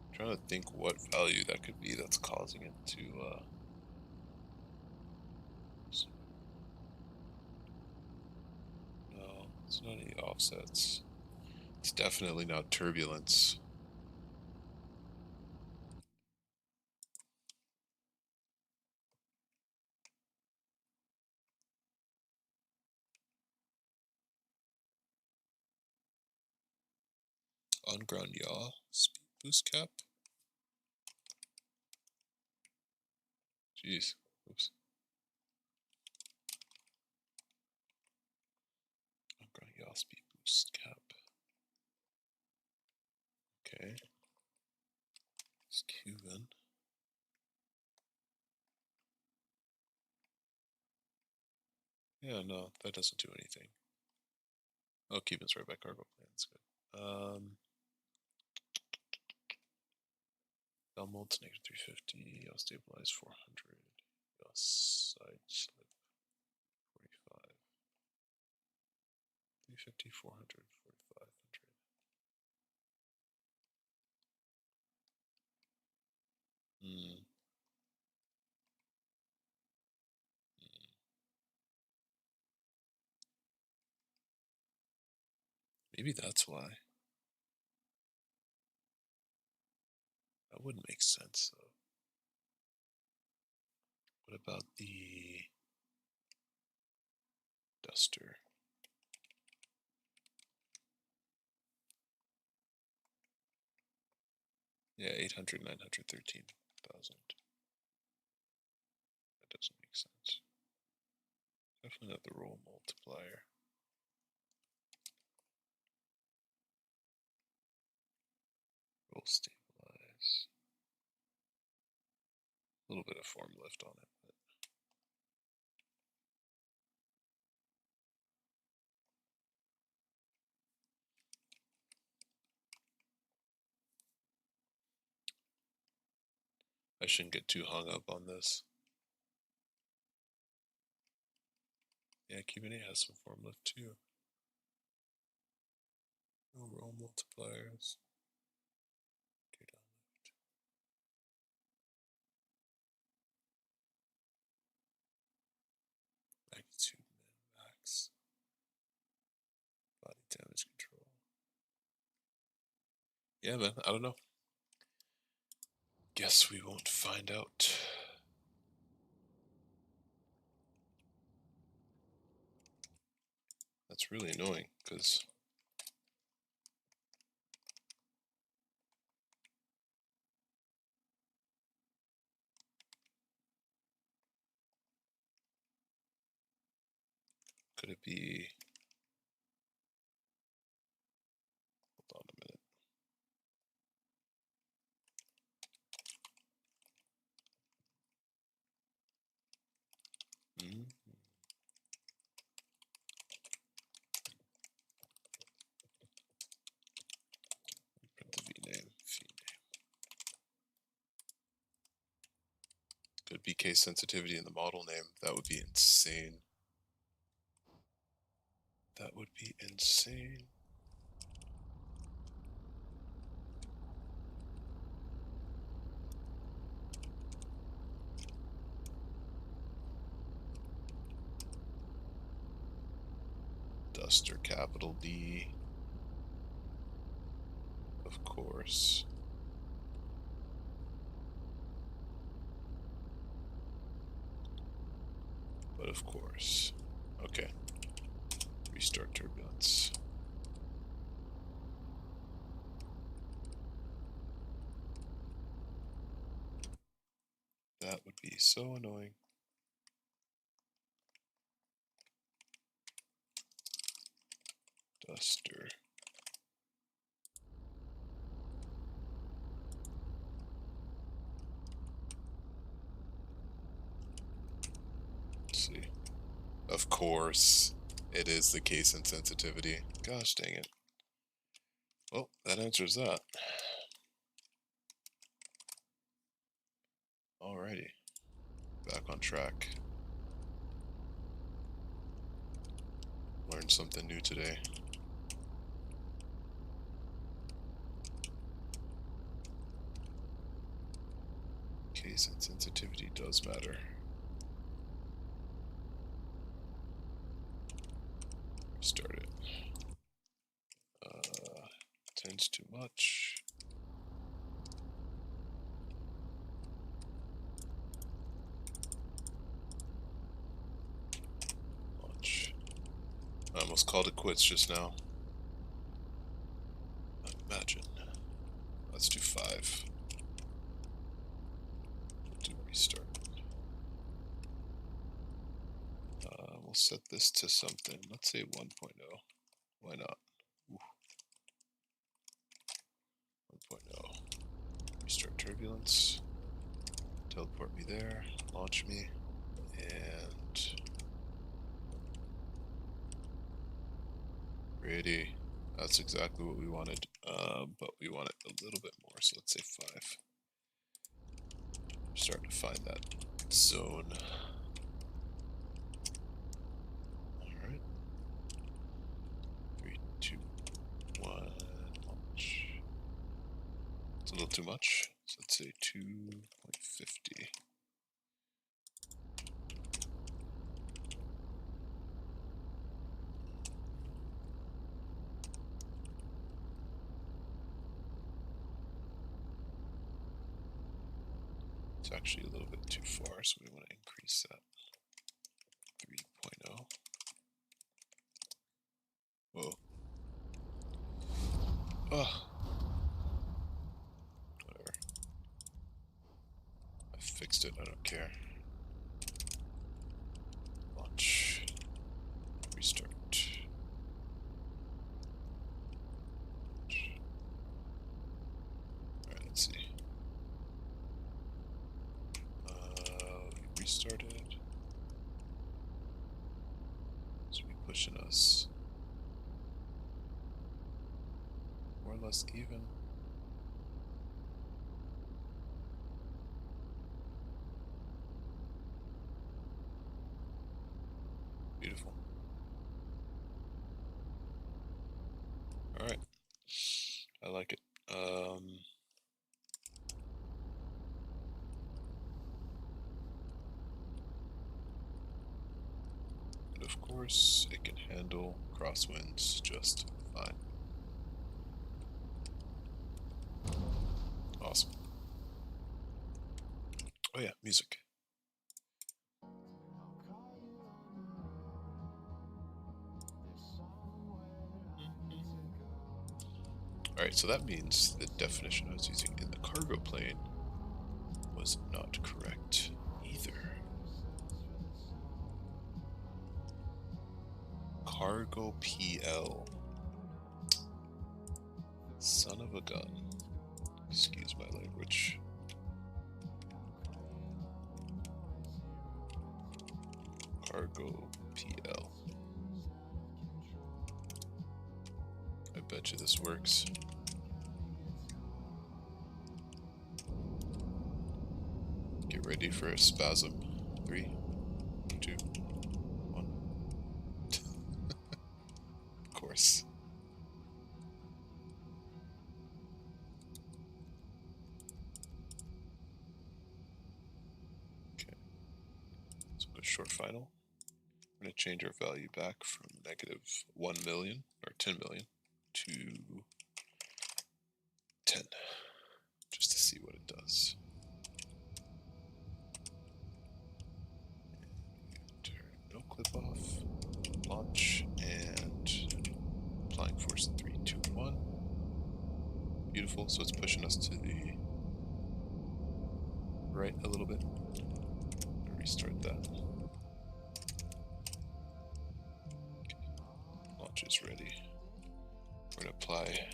I'm trying to think what value that could be that's causing it to no, it's not any offsets. It's definitely not turbulence. On ground yaw, speed boost cap. Jeez, oops. On ground yaw, speed boost cap. Okay. It's Cuban. Yeah, no, that doesn't do anything. Oh, Cuban's right by cargo plane. That's good. Belmont's negative 350. I'll stabilize 400. Side slip 45. 350, 400, 4500. Hmm. Maybe that's why. That wouldn't make sense, though. What about the Duster? Yeah, 800, 900, 13,000. That doesn't make sense. Definitely not the roll multiplier. Roll stabilize. A little bit of form lift on it, but I shouldn't get too hung up on this. Yeah, Cuban 8 has some form lift too. No roll multipliers. Okay, down lift. Magnitude min max. Body damage control. Yeah, man, I don't know. Guess we won't find out. That's really annoying, because could it be... Hold on a minute. Mm-hmm. Print the V name, fee name. Could be case sensitivity in the model name. That would be insane. That would be insane. Duster, capital D. Of course. But of course. Okay. Restart turbulence. That would be so annoying. Duster. Let's see. Of course, it is the case insensitivity. Gosh dang it. Well, that answers that. Alrighty. Back on track. Learned something new today. Case insensitivity does matter. Start it. Tends too much. Launch. I almost called it quits just now. Imagine. Let's do 5. We'll do restart. We'll set this to something. Let's say 1.0. Why not? Ooh. 1.0. Restart turbulence. Teleport me there. Launch me. And ready. That's exactly what we wanted, but we want it a little bit more, so let's say 5. Starting to find that zone. Alright. 3, 2, 1, launch. It's a little too much, so let's say 2.50. It's actually a little bit too far, so we want to increase that. 3.0. Whoa. Oh. Whatever. I fixed it, I don't care. Launch. Restart. Alright, let's see. Restarted. So be pushing us more or less even. Beautiful. Alright. I like it. And of course, it can handle crosswinds just fine. Awesome. Oh yeah, music. Alright, so that means the definition I was using in the cargo plane was not correct either. Cargo PL. Son of a gun. Excuse my language. Cargo PL. I bet you this works. Get ready for a spasm. 3, 2, 1. Of course. Okay. Let's go short final. We're going to change our value back from negative 1 million or 10 million to 10, just to see what it does. Turn no clip off, launch, and applying force in 3, 2, 1. Beautiful, so it's pushing us to the right a little bit. Restart that. Okay. Launch is ready. We're going to apply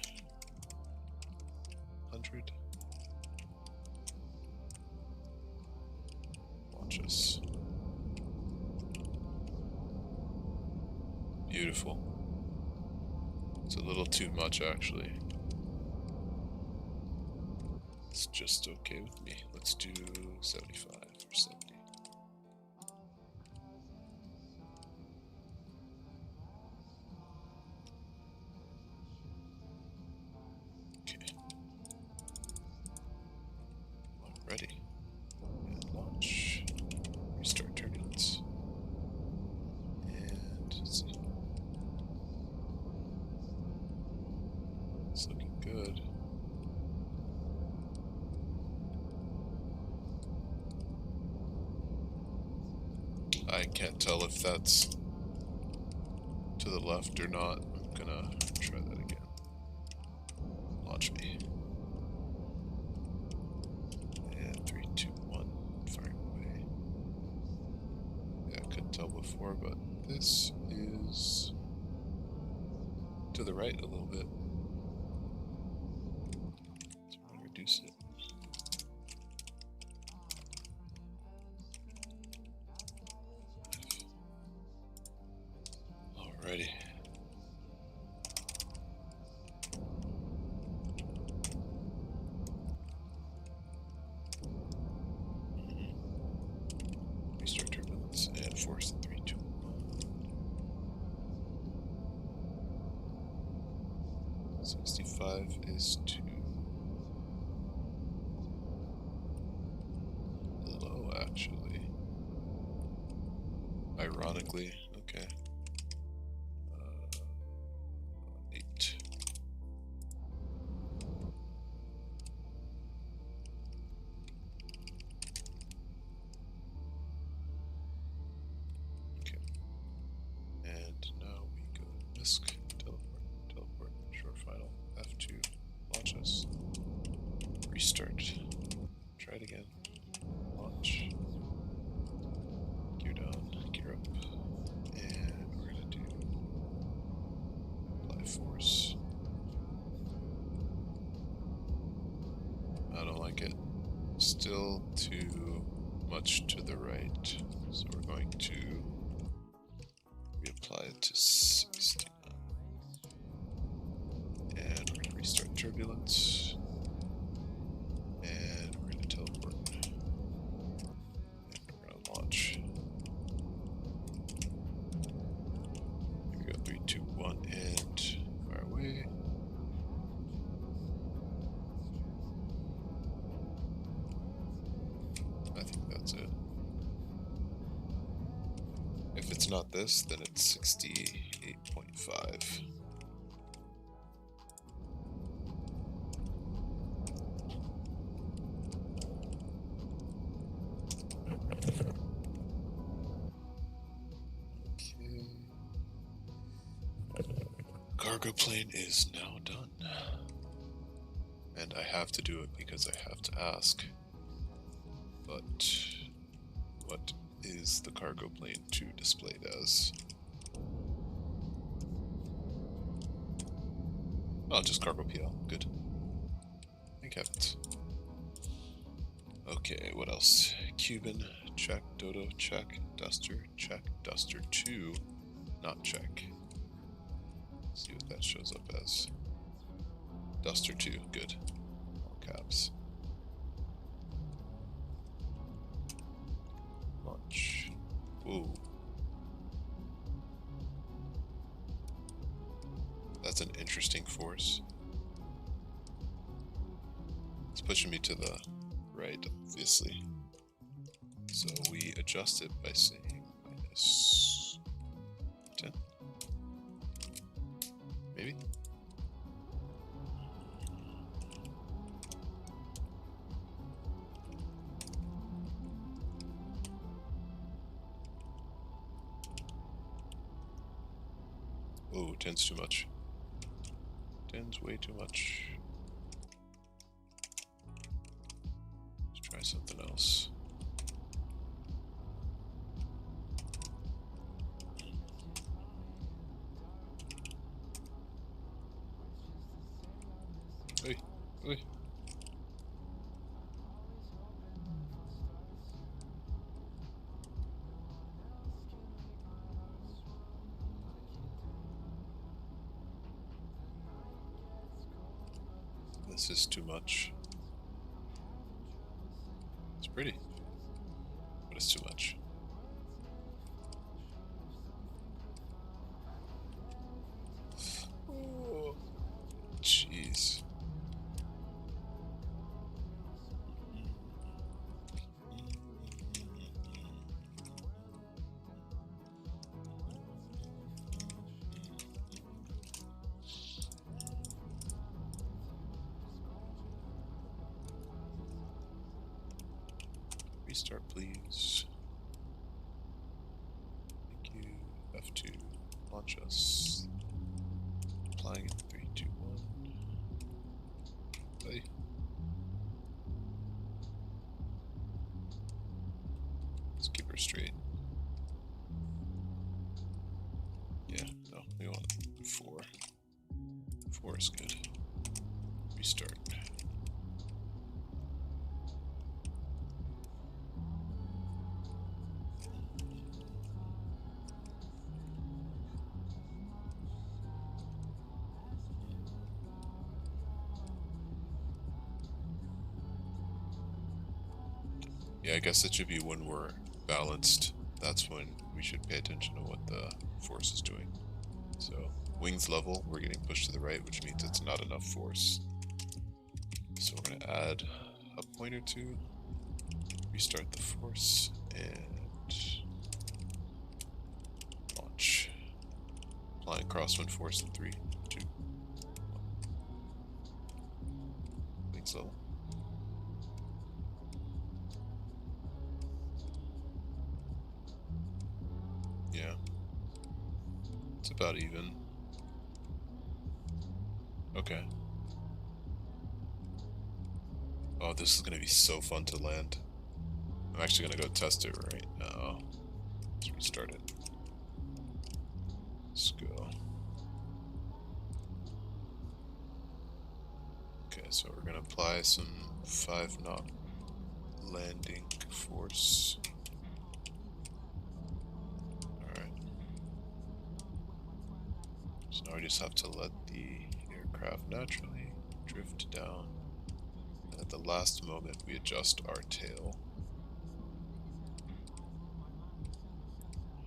100. Launch us. Beautiful. It's a little too much, actually. It's just okay with me. Let's do 75 or 70. Okay. Ready. And launch. Restart turbulence. And let's see. It's looking good. I can't tell if that's to the left or not. I'm gonna try that again. Launch me. And 3, 2, 1, firing away. Yeah, I couldn't tell before, but this is to the right a little bit. So I'm gonna reduce it. Alrighty. Restart turbulence and force 3, 2, 1. 65 is too low, actually. Ironically, okay. 8. Okay. And now we go to disk, teleport, short final, F2, launch us, restart, try it again, launch, gear down, gear up, and we're gonna do apply force. I don't like it. Still too much to the right, so we're going to reapply it to 60. And we're going to restart turbulence. And we're going to teleport. And we're going to launch. Here we go, 3, 2, 1, and fire away. I think that's it. If it's not this, then it's 68.5. Cargo plane is now done. And I have to do it because I have to ask. But what is the cargo plane 2 displayed as? Oh, just cargo PL. Good. Thank heavens. Okay, what else? Cuban, check. Dodo, check. Duster, check. Duster 2, not check. See what that shows up as. Duster 2, good. All caps. Launch. Whoa. That's an interesting force. It's pushing me to the right, obviously. So we adjust it by saying Maybe? Oh, 10's too much. 10's way too much. Let's try something else. Oi, oi. This is too much. It's pretty, but it's too much. Oh, jeez. Restart, please. Thank you. F2. Launch us. Applying in 3, 2, 1. Hey. Let's keep her straight. Yeah, no, we want 4. 4 is good. Restart. Yeah, I guess it should be when we're balanced. That's when we should pay attention to what the force is doing. So, wings level, we're getting pushed to the right, which means it's not enough force. So we're going to add a point or two, restart the force, and launch. Applying crosswind force in 3, 2, 1. Wings level. Yeah. It's about even. Okay. Oh, this is gonna be so fun to land. I'm actually gonna go test it right now. Let's restart it. Let's go. Okay, so we're gonna apply some 5 knot landing force. Alright. So now we just have to let the aircraft naturally drift down. And at the last moment we adjust our tail.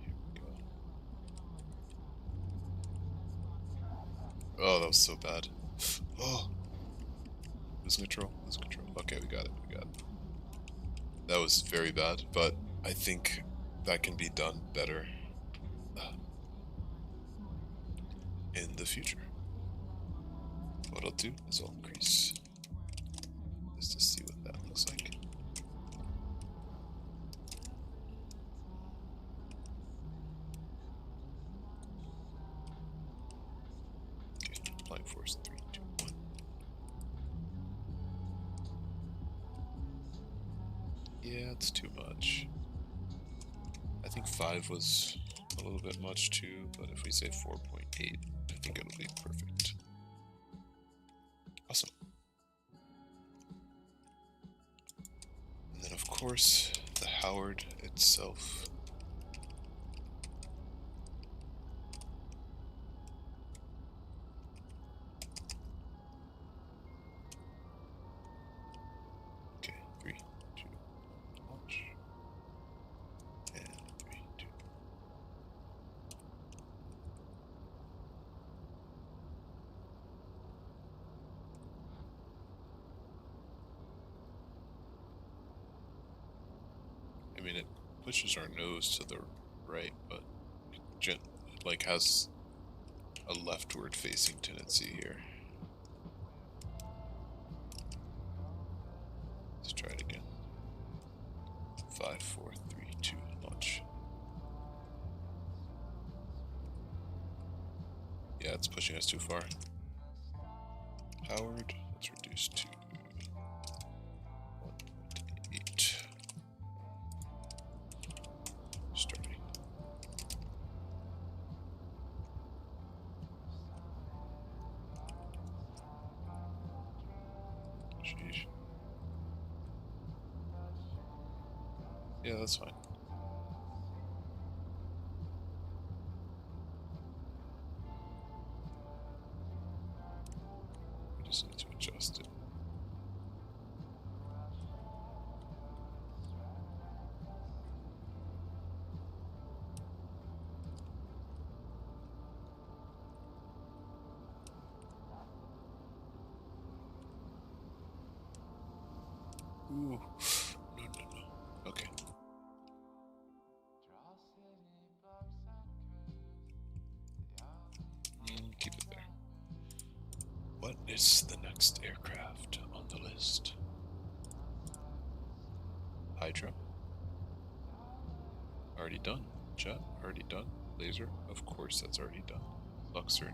Here we go. Oh, that was so bad. Oh! Lose control, lose control. Okay, we got it, we got it. That was very bad, but I think that can be done better in the future. What I'll do is I'll increase just to see what that looks like. Okay, applying force 3, 2, 1. Yeah, it's too much. I think 5 was a little bit much too, but if we say 4.8, I think it'll be perfect. Awesome. And then of course, the Howard itself. Okay, 3, 2, launch. And 3, 2. I mean, it pushes our nose to the right, but like has a leftward facing tendency here. Let's try it again. 5, 4, 3, 2, launch. Yeah, it's pushing us too far. Powered, let's reduce to 1.8. Starting. Sheesh. Yeah, that's fine. We just need to adjust it. Ooh, no. Okay. Keep it there. What is the next aircraft on the list? Hydra. Already done. Jet. Already done. Laser. Of course, that's already done. Luxor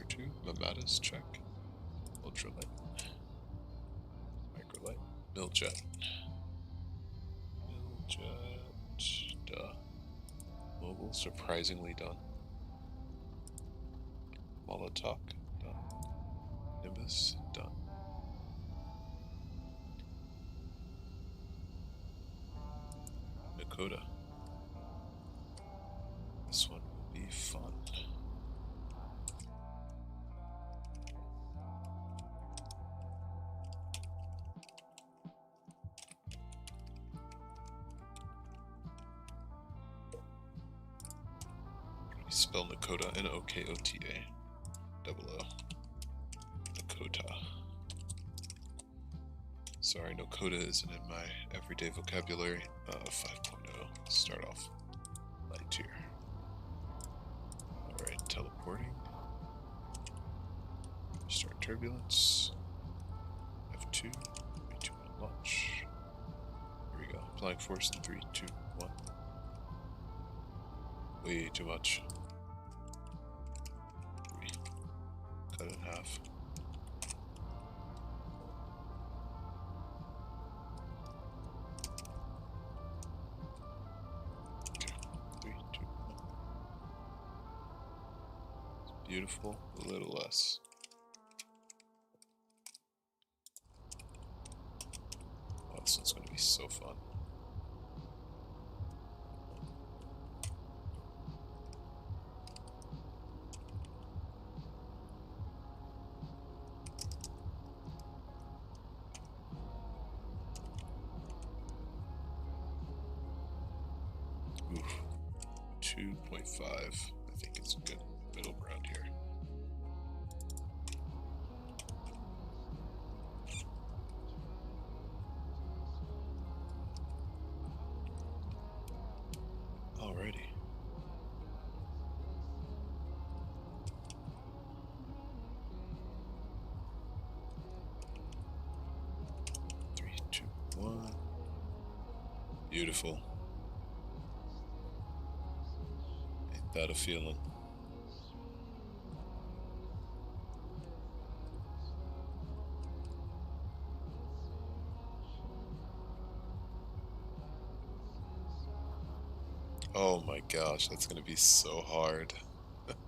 2. Mamadas. Check. Ultralight. Microlight. Miljet. Duh. Mobile. Surprisingly done. Molotov. Done. Nimbus. Done. Nakota. This one will be fun. Spell Nakota, N-O-K-O-T-A. Double O. Nakota. Sorry, Nakota isn't in my everyday vocabulary. 5.0. Let's start off light tier. Alright, teleporting. Start turbulence. F2. 3, 2, 1, launch. Here we go. Applying force in 3, 2, 1. Way too much. 3. Cut it in half. Okay. 3, 2, 1. It's beautiful. A little less. Oh, this one's going to be so fun. Oof. 2.5. I think it's a good middle ground here. Alrighty. Three, two, one. Beautiful. Ain't that a feeling? Oh my gosh, that's gonna be so hard.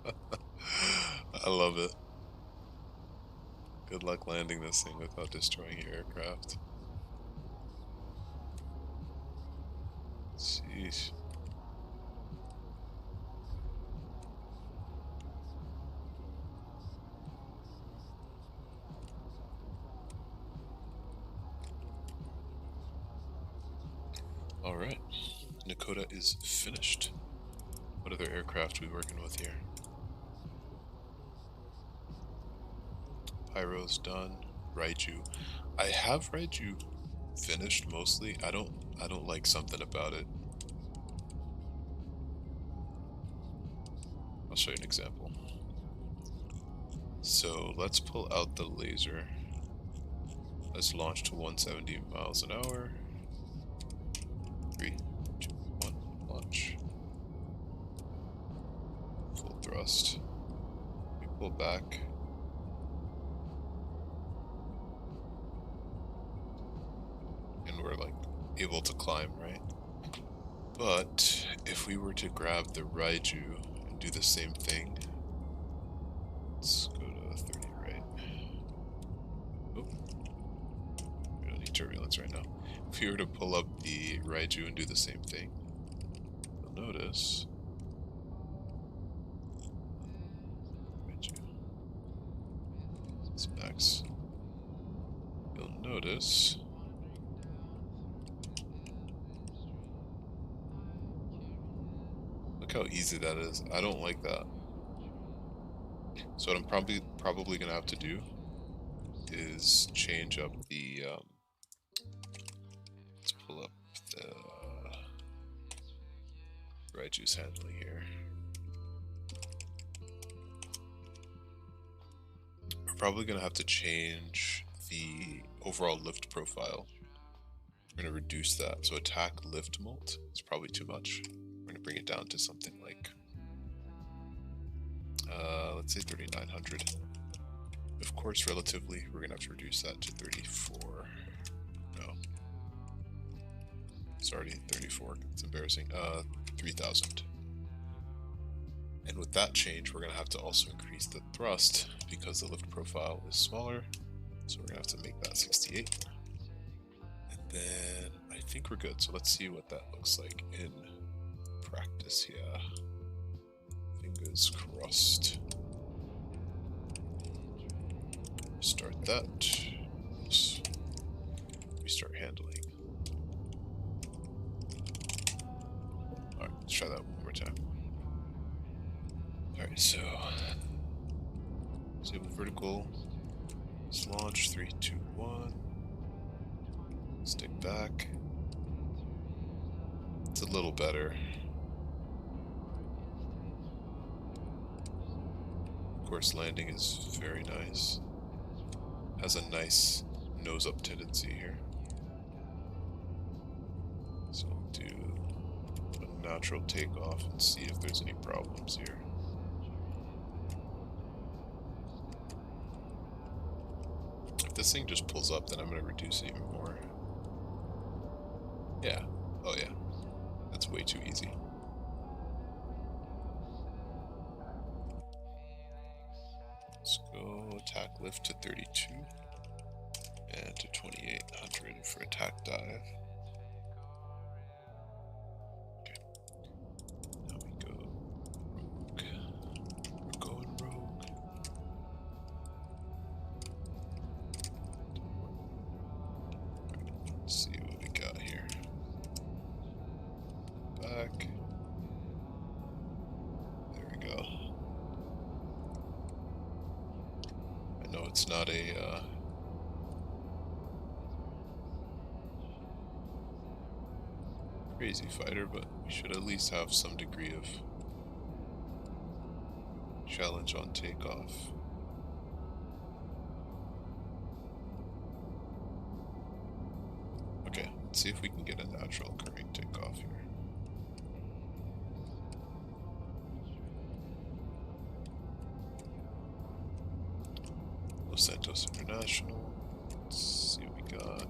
I love it. Good luck landing this thing without destroying your aircraft. Sheesh. Alright, Nakota is finished. What other aircraft are we working with here? Pyro's done. Raiju. I have Raiju finished mostly. I don't like something about it. I'll show you an example. So let's pull out the laser. Let's launch to 170 miles an hour. 3, 2, 1, launch. Full thrust. We pull back. And we're like able to climb, right? But if we were to grab the Raiju and do the same thing, let's go to 30, right? Oh, we don't need turbulence right now. If we were to pull up the Raiju and do the same thing, you'll notice Raiju. It's max. You'll notice look how easy that is. I don't like that. So what I'm probably gonna have to do is change up the let's pull up the Raiju's handling here. We're probably gonna have to change the overall lift profile. We're gonna reduce that. So attack lift molt is probably too much. We're gonna bring it down to something like let's say 3900. Of course, relatively, we're gonna have to reduce that to 34. No, it's already 34. It's embarrassing. 3000. And with that change, we're gonna have to also increase the thrust because the lift profile is smaller. So we're gonna have to make that 68. And then I think we're good. So let's see what that looks like in practice here. Fingers crossed. Start that. Oops. We start handling. Alright, let's try that one more time. Alright, so disable vertical. Let's launch 3, 2, 1. Stick back. It's a little better. Of course, landing is very nice. Has a nice nose up tendency here. So we'll do a natural takeoff and see if there's any problems here. If this thing just pulls up, then I'm going to reduce it even more. Yeah. Oh yeah. That's way too easy. Let's go attack lift to 32 and to 2800 for attack dive. Okay. Now we go rogue. We're going rogue. Let's see what we got here. Back. There we go. I know it's not a crazy fighter, but we should at least have some degree of challenge on takeoff. Okay, let's see if we can get a natural occurring takeoff here. Los Santos International. Let's see what we got.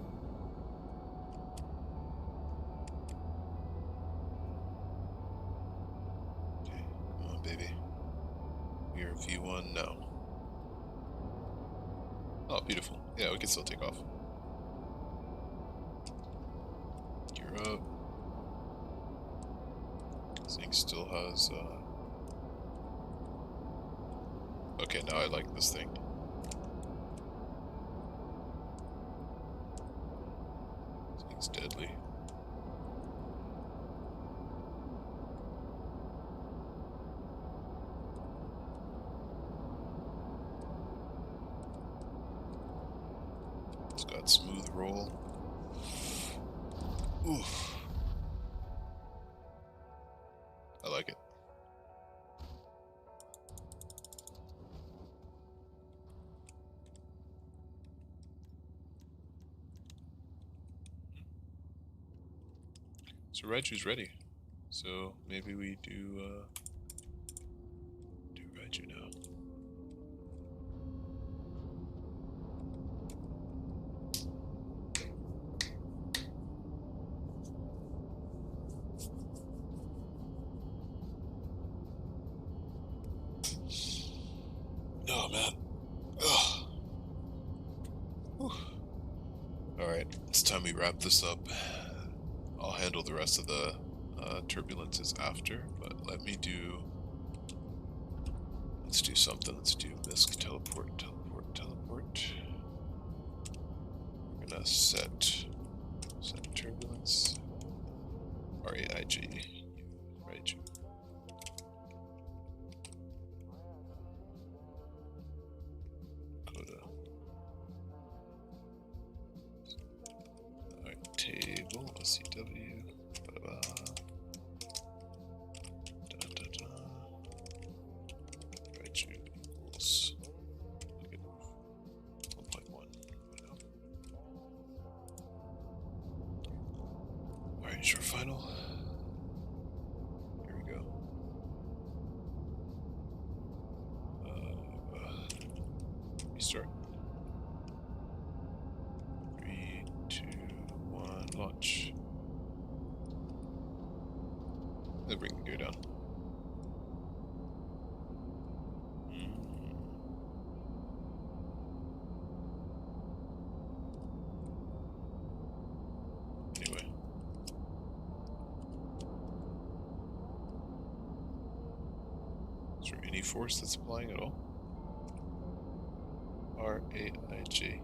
Okay, come on, baby. We are V1 now. Oh, beautiful. Yeah, we can still take off. Gear up. This thing still has, okay, now I like this thing. This thing's deadly. It's got smooth roll. Oof. I like it. So Raiju's ready. So maybe we do Raiju now. Oh man. Ugh. Alright, it's time we wrap this up. I'll handle the rest of the turbulences after, but let me do... Let's do something. Let's do misc teleport, teleport, teleport. We're gonna set turbulence. RAIG. Raiju. Coda. Alright, table, CW. Raiju equals 1.1. Alright, short final. Here we go. Restart. 3, 2, 1, launch. Then bring the gear down. Anyway. Is there any force that's applying at all? RAIJU.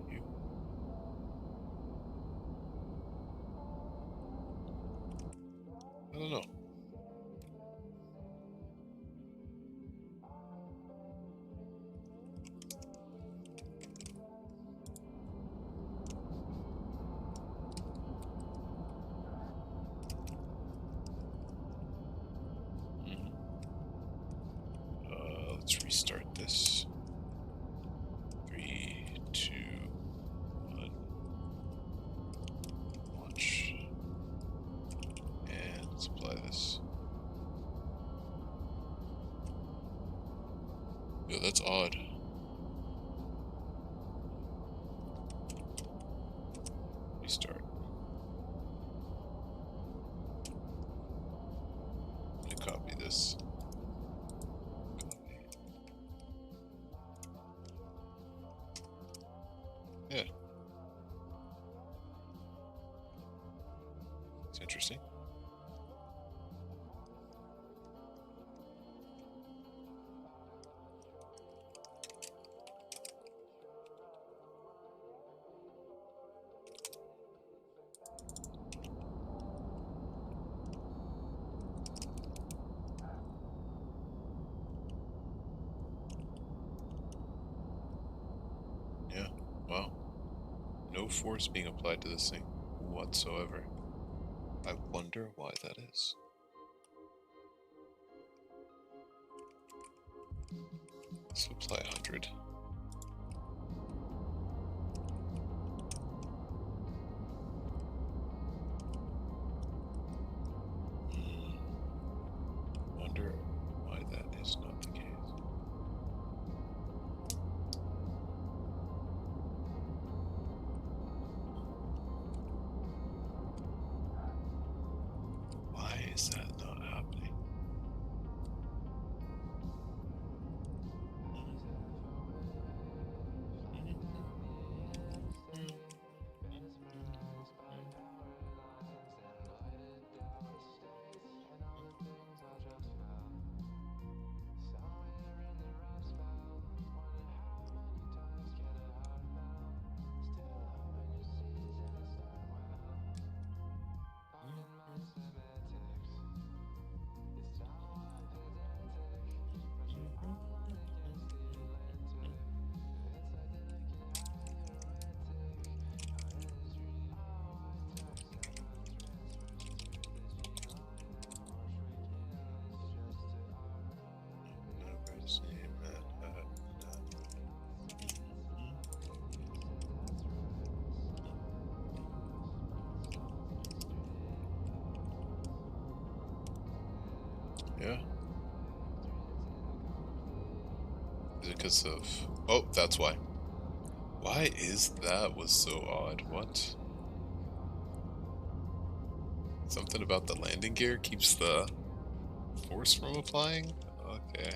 I don't know. Let's restart this. 3, 2, 1. Launch. And let's apply this. Yo, that's odd. Restart. I'm gonna copy this. Copy. Yeah. It's interesting. Yeah, wow. No force being applied to this thing whatsoever. I wonder why that is. Let's apply 100. Wonder why that is not the case. Why is that not happening? Yeah. Is it because of... Oh, that's why. Why is that was so odd? What? Something about the landing gear keeps the force from applying? Okay.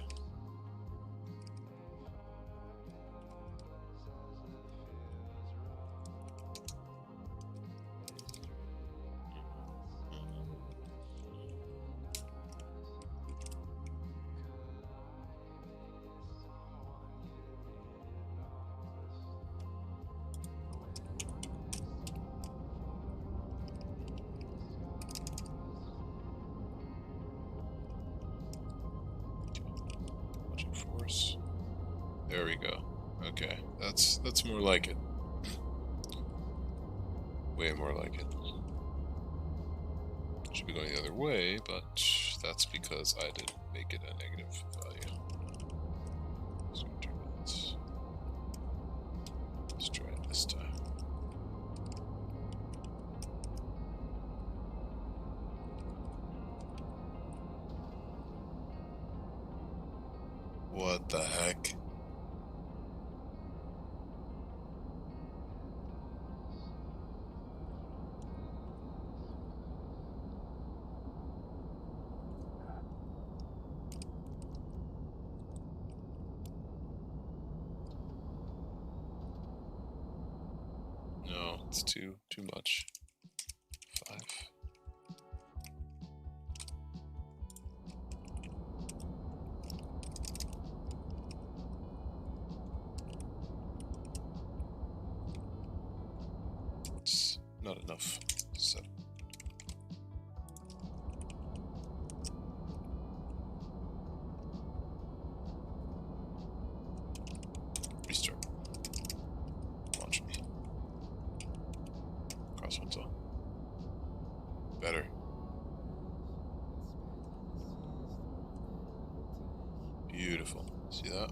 Force. There we go. Okay, that's more like it. Way more like it. Should be going the other way, but that's because I didn't make it a negative value. So turbulence. Let's try it this time. What the heck? No, it's too much. 5. It's not enough. 7. Restart. Launch me. Crosswinds on. Better. Beautiful. See that?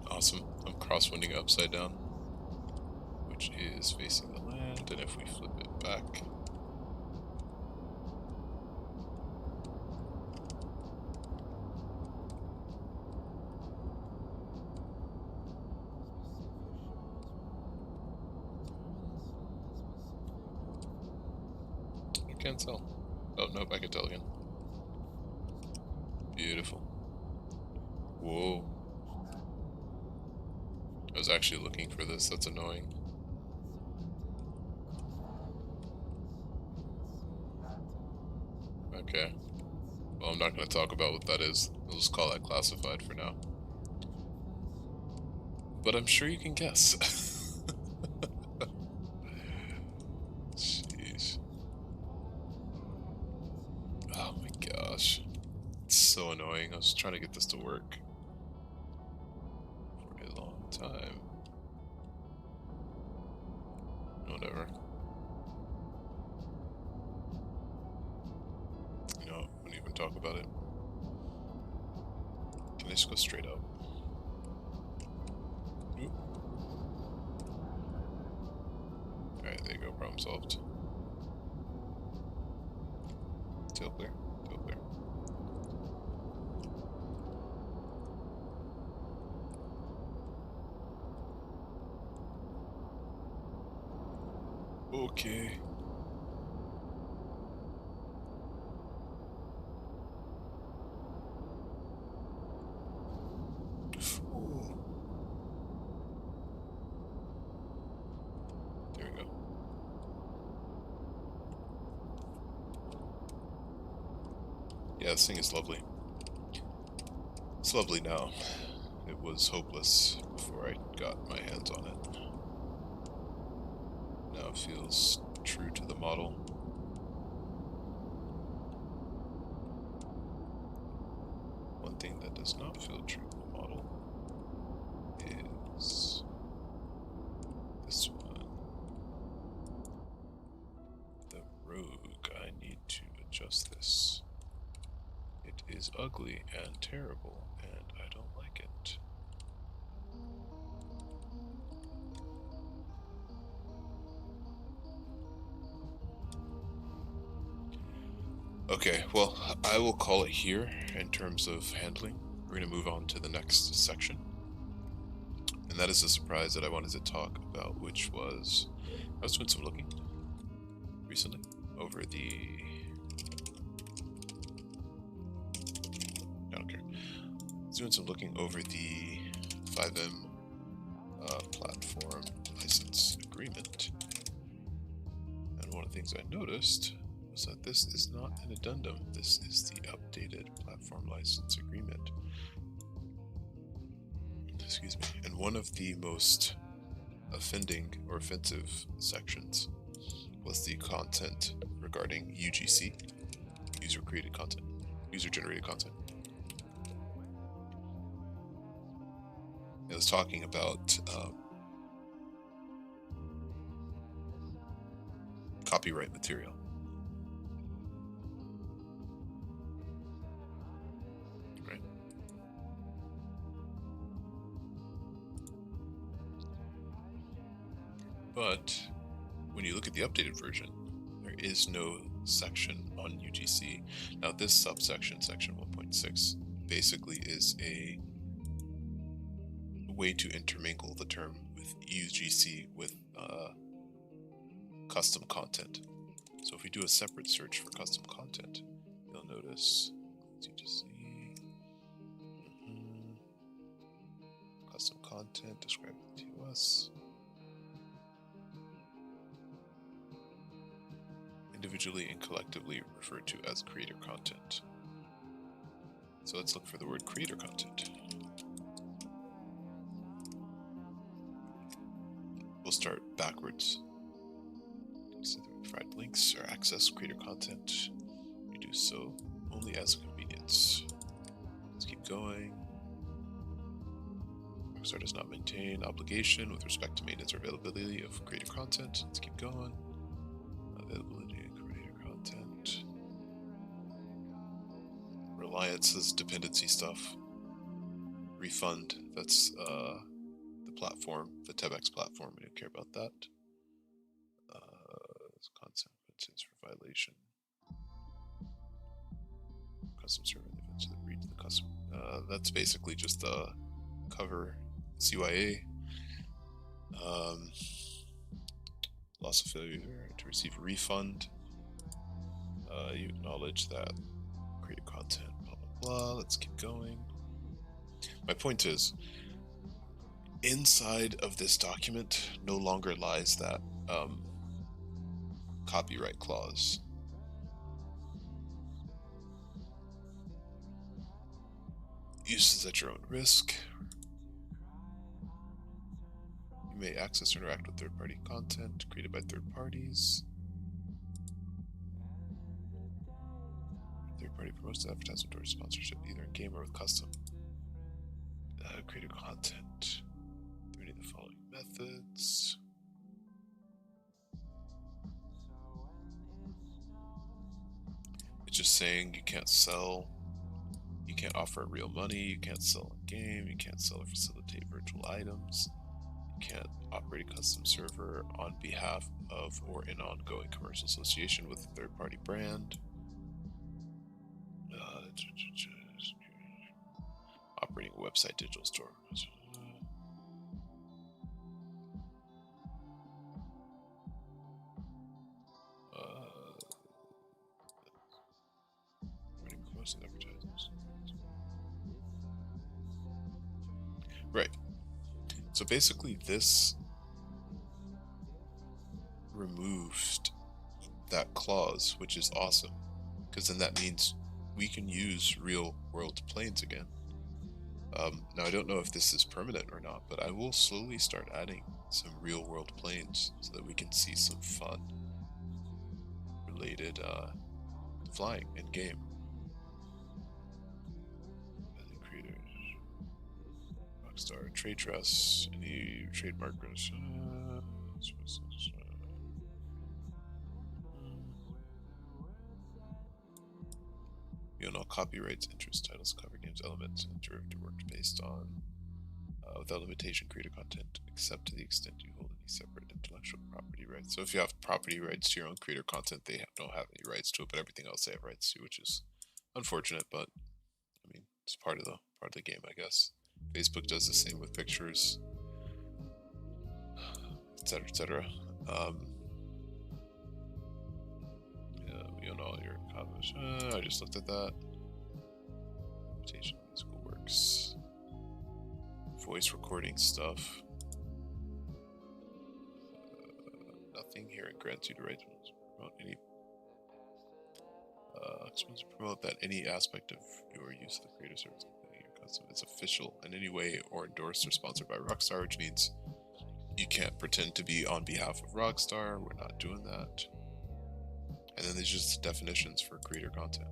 Awesome. I'm crosswinding upside down, which is facing the land, and if we flip it back, I can't tell. Oh, nope, I can tell again. Beautiful. Whoa. I was actually looking for this, that's annoying. Okay. Well, I'm not going to talk about what that is. We'll just call that classified for now. But I'm sure you can guess. Jeez. Oh my gosh. It's so annoying. I was trying to get this to work for a long time. Whatever. You know, I wouldn't even talk about it. Can I just go straight up? Alright, there you go, problem solved. Tail clear, tail clear. Okay. Ooh. There we go. Yeah, this thing is lovely. It's lovely now. It was hopeless before I got my hands on it. Now it feels true to the model. does not filter the model is this one. The rogue. I need to adjust this. It is ugly and terrible, and I don't like it. Okay, well, I will call it here in terms of handling. We're going to move on to the next section. And that is a surprise that I wanted to talk about, which was I was doing some looking recently over the. I don't care. I was doing some looking over the 5M platform license agreement. And one of the things I noticed was that this is not an addendum. This is the updated platform license agreement. Excuse me. And one of the most offending or offensive sections was the content regarding UGC, user-created content, user-generated content. It was talking about copyright material. Right? But when you look at the updated version, there is no section on UGC. Now this subsection, section 1.6, basically is a way to intermingle the term with UGC with custom content. So if we do a separate search for custom content, you'll notice UGC, custom content described to us. Individually and collectively referred to as creator content. So let's look for the word creator content. We'll start backwards. So we provide links or access creator content. We do so only as a convenience. Let's keep going. Rockstar does not maintain obligation with respect to maintenance or availability of creator content. Let's keep going. Availability of creator content. Reliance's dependency stuff. Refund, that's the platform, the TebEx platform. We don't care about that. Consequences for violation. Custom server events that read the custom. That's basically just the cover CYA. Loss of failure to receive a refund. You acknowledge that creator content, blah blah blah. Let's keep going. My point is, inside of this document no longer lies that copyright clause. Use is at your own risk. You may access or interact with third-party content created by third parties. Third-party promotes advertisement or sponsorship either in game or with custom creator content through any of the following methods. It's just saying you can't sell, you can't offer real money, you can't sell a game, you can't sell or facilitate virtual items, you can't operate a custom server on behalf of or in ongoing commercial association with a third-party brand. Operating a website digital store. Right. So basically this removed that clause, which is awesome, because then that means we can use real world planes again. Now I don't know if this is permanent or not, but I will slowly start adding some real world planes so that we can see some fun related flying in game. Creator Rockstar trade dress, any trademarkers. You own all copyrights, interests, titles, cover games, elements, and derivative works based on, without limitation, creator content, except to the extent you hold any separate intellectual property rights. So if you have property rights to your own creator content, they don't have any rights to it, but everything else they have rights to, which is unfortunate. But I mean, it's part of the game, I guess. Facebook does the same with pictures, etc., etc. We own all your comments. I just looked at that. Limitation on musical works, voice recording stuff. Nothing here. It grants you the right to promote any. Promote that any aspect of your use of the creator service is official in any way or endorsed or sponsored by Rockstar, which means you can't pretend to be on behalf of Rockstar. We're not doing that. And then there's just definitions for creator content,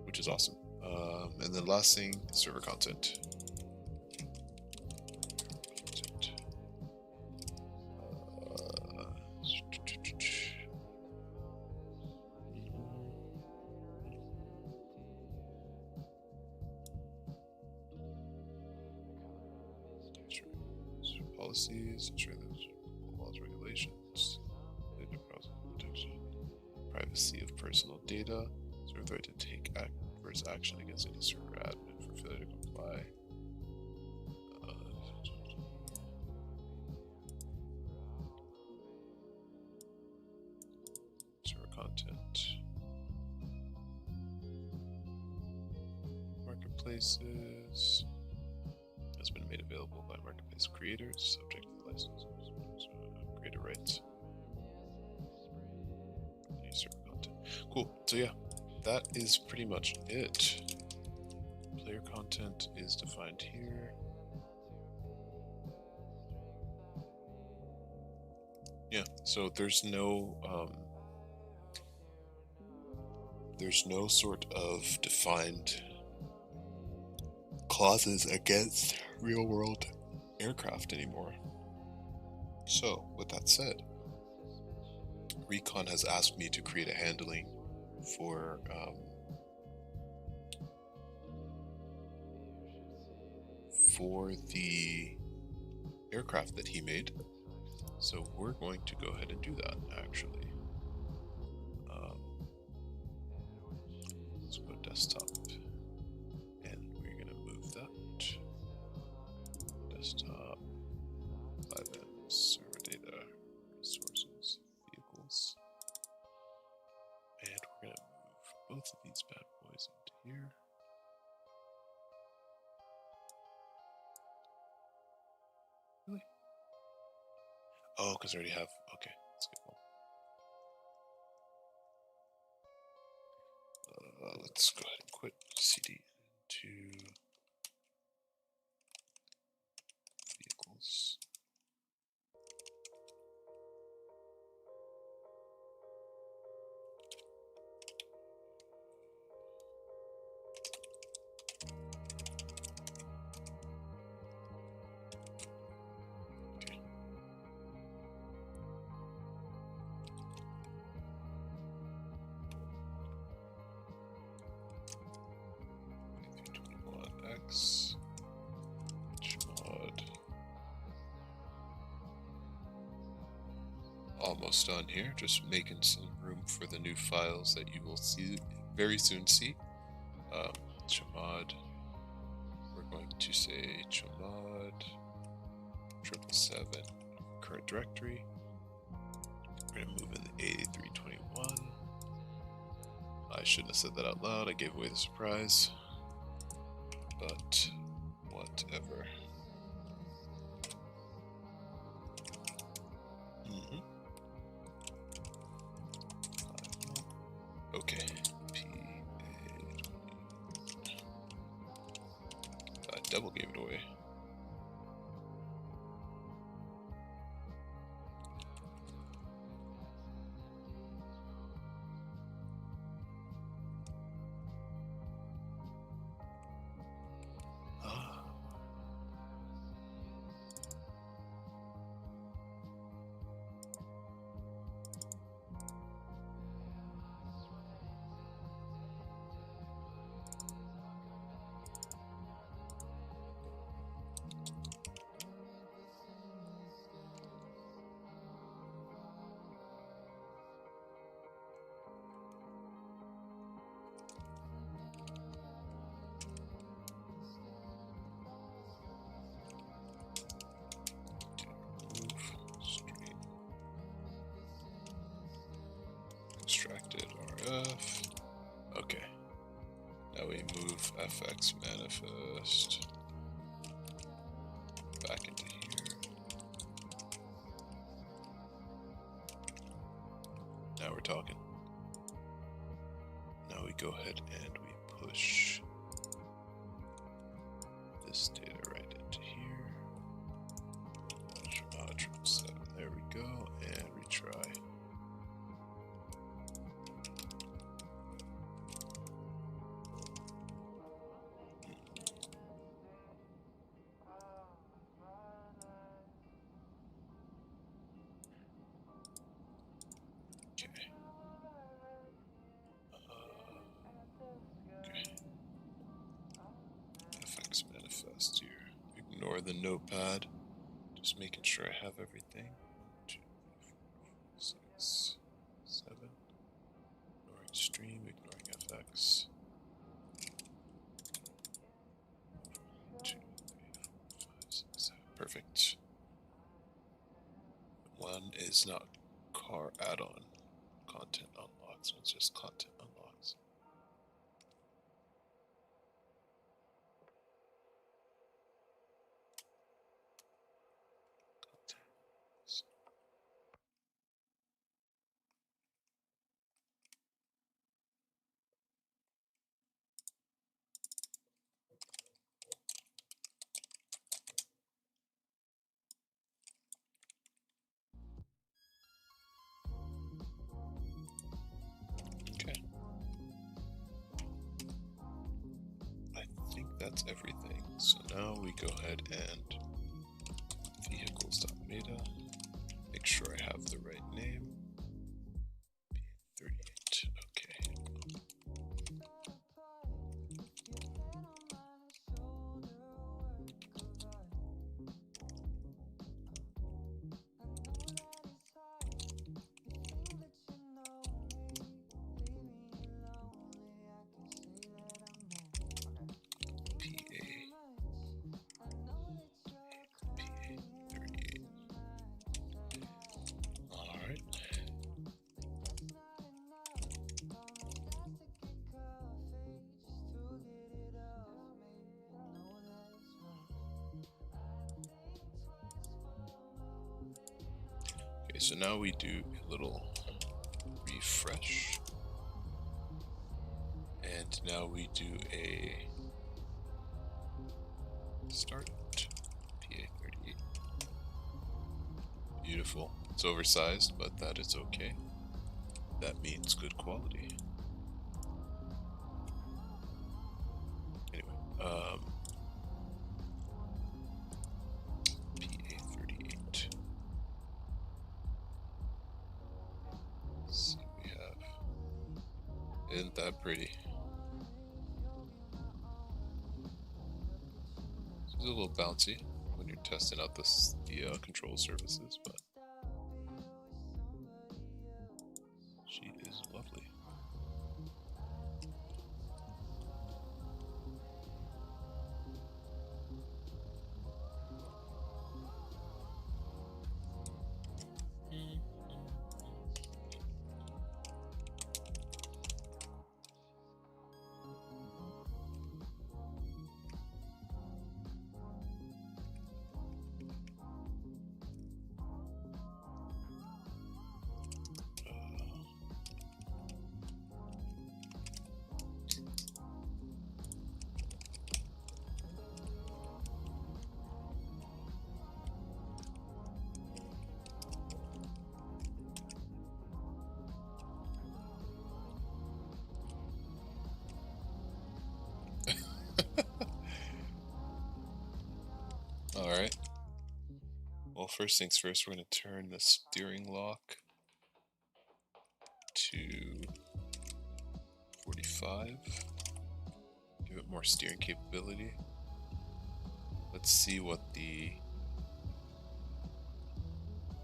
which is awesome. And then last thing, server content. Policies, ensure there's laws, regulations, data protection, privacy of personal data, server the right to take adverse action against any server admin for failure to comply. Server content. Marketplaces has been made available by marketplace creators, subject to the license, creator rights. Any server content. Cool. So yeah, that is pretty much it. Player content is defined here. Yeah, so there's no sort of defined clauses against real world aircraft anymore. So with that said, Recon has asked me to create a handling for the aircraft that he made. So we're going to go ahead and do that, actually. Let's go to desktop, and we're going to move that. Desktop, 5M, server data, resources, vehicles. And we're going to move both of these bad boys into here. Really? Oh, because I already have. Okay, let's get one. Let's go ahead and quit CD to vehicles. Almost done here, just making some room for the new files that you will see very soon. Chmod, we're going to say chmod 777 current directory. We're going to move in the A321. I shouldn't have said that out loud, I gave away the surprise, but whatever. Okay, I double gave it away. extracted RF. Okay. Now we move FX manifest back into here. Now we're talking. Now we go ahead and we push this data right into here. Trim 7. There we go, and retry. Okay. FX manifest here. Ignore the notepad. Just making sure I have everything. 1, 2, 3, 4, 5, 6, 7. Ignoring stream, ignoring FX. 1, 2, 3, 4, 5, 6, 7. Perfect. One is not car add-on. Content unlocks. It's just content unlocks. Okay. I think that's everything. So now we go ahead and vehicles.meta. Make sure I have the right name. 38. Okay. Okay, so now we do a little refresh. And now we do a start. PA38. Beautiful. It's oversized, but that is okay. That means good quality. Anyway, PA38. Let's see what we have. Isn't that pretty? It's a little bouncy when you're testing out the control surfaces, but she is lovely. Alright. Well, first things first, we're going to turn the steering lock to 45. Give it more steering capability. Let's see what the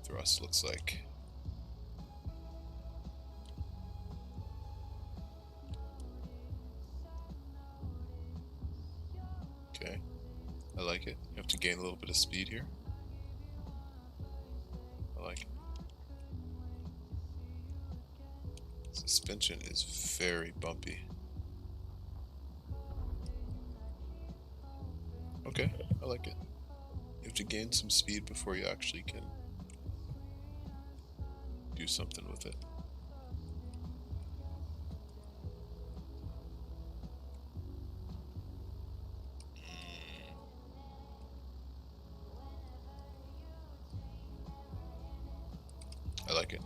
thrust looks like. Okay, I like it. You have to gain a little bit of speed here. I like it. Suspension is very bumpy. Okay, I like it. You have to gain some speed before you actually can do something with it. I like it.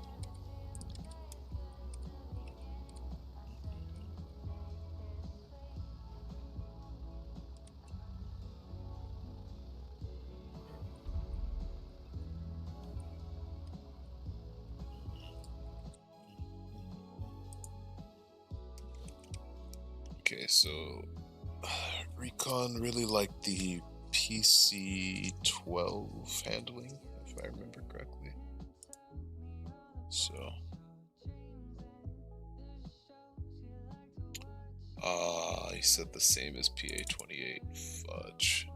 Okay, so Recon really liked the PC-12 handling, if I remember correctly. So, he said the same as PA-28. Fudge.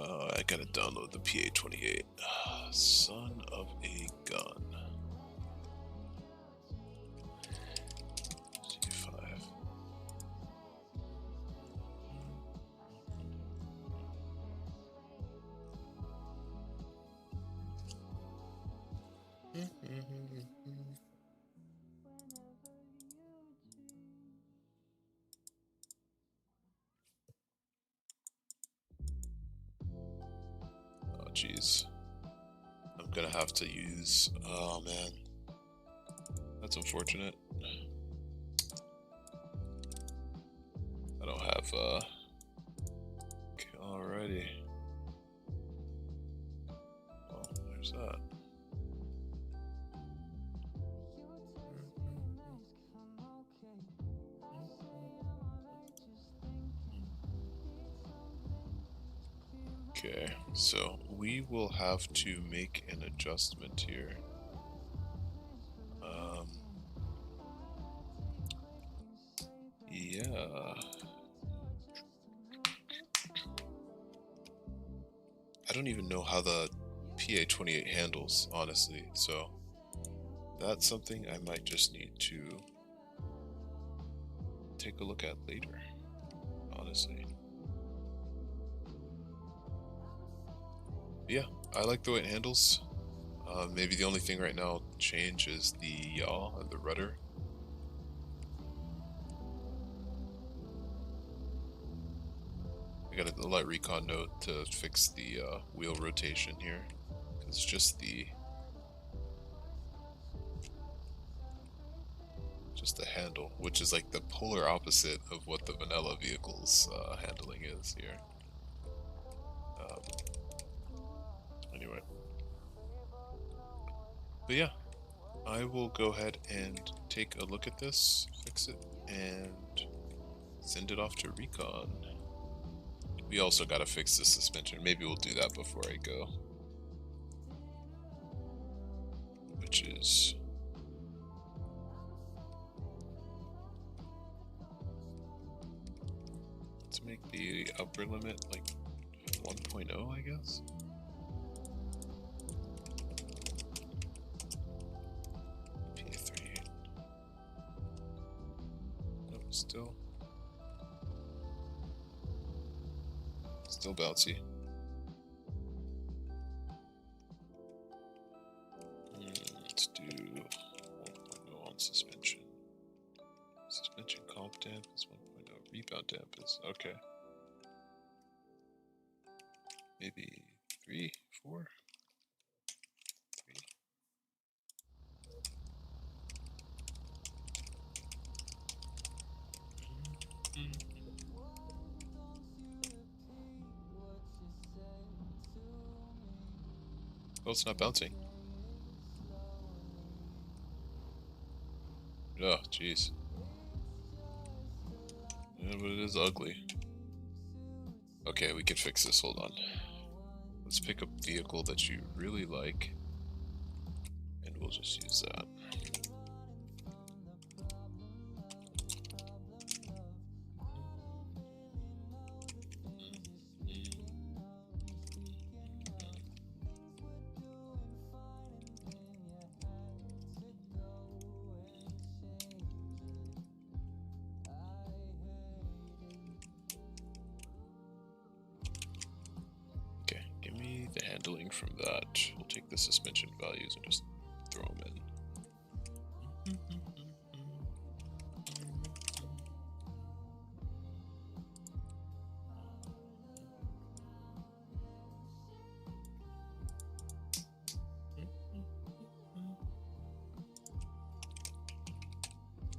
I gotta download the PA-28. Son of a gun. G5. Oh, jeez. I'm gonna have to use. Oh, man. That's unfortunate. I don't have, Okay, alrighty. Well, there's that. Okay, so we will have to make an adjustment here. Yeah. I don't even know how the PA-28 handles, honestly, so that's something I might just need to take a look at later, honestly. Yeah, I like the way it handles. Maybe the only thing right now change is the yaw and the rudder. I got a light recon note to fix the wheel rotation here. It's just the handle, which is like the polar opposite of what the vanilla vehicle's handling is here. Anyway, but yeah, I will go ahead and take a look at this, fix it, and send it off to Recon. We also gotta fix the suspension. Maybe we'll do that before I go. Which is... let's make the upper limit like 1.0, I guess. P38. Nope, still bouncy. Let's do 1.0 on suspension. Suspension comp damp is 1.0. Rebound damp is okay. Maybe 3, 4. 3. Oh, it's not bouncing. Oh, jeez. Yeah, but it is ugly. Okay, we can fix this. Hold on. Let's pick a vehicle that you really like. and we'll just use that. Okay, give me the handling from that. We'll take the suspension values and just throw them in.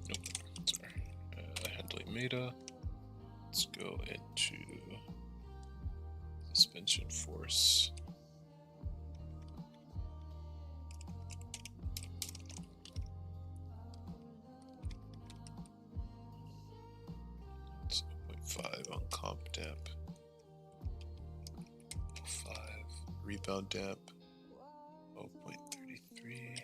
Nope, sorry. Handling meta. Let's go into suspension force. It's 0.5 on comp damp. 5 rebound damp. 0.33.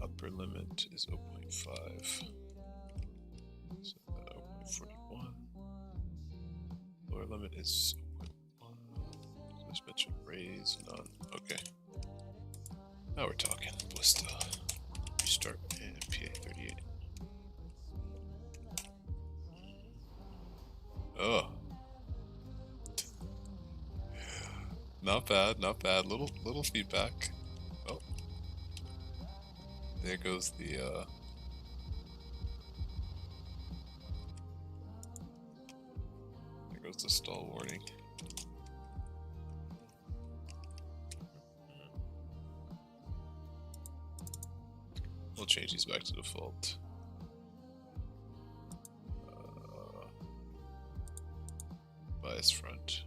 Upper limit is 0.5. So 0.41. Lower limit is 0.1. Suspension raise, none. Okay. Now we're talking. Blista. Restart and PA38. Oh. Not bad, not bad. Little feedback. Oh. There goes the there goes the stall warning. We'll change these back to default. Bias front.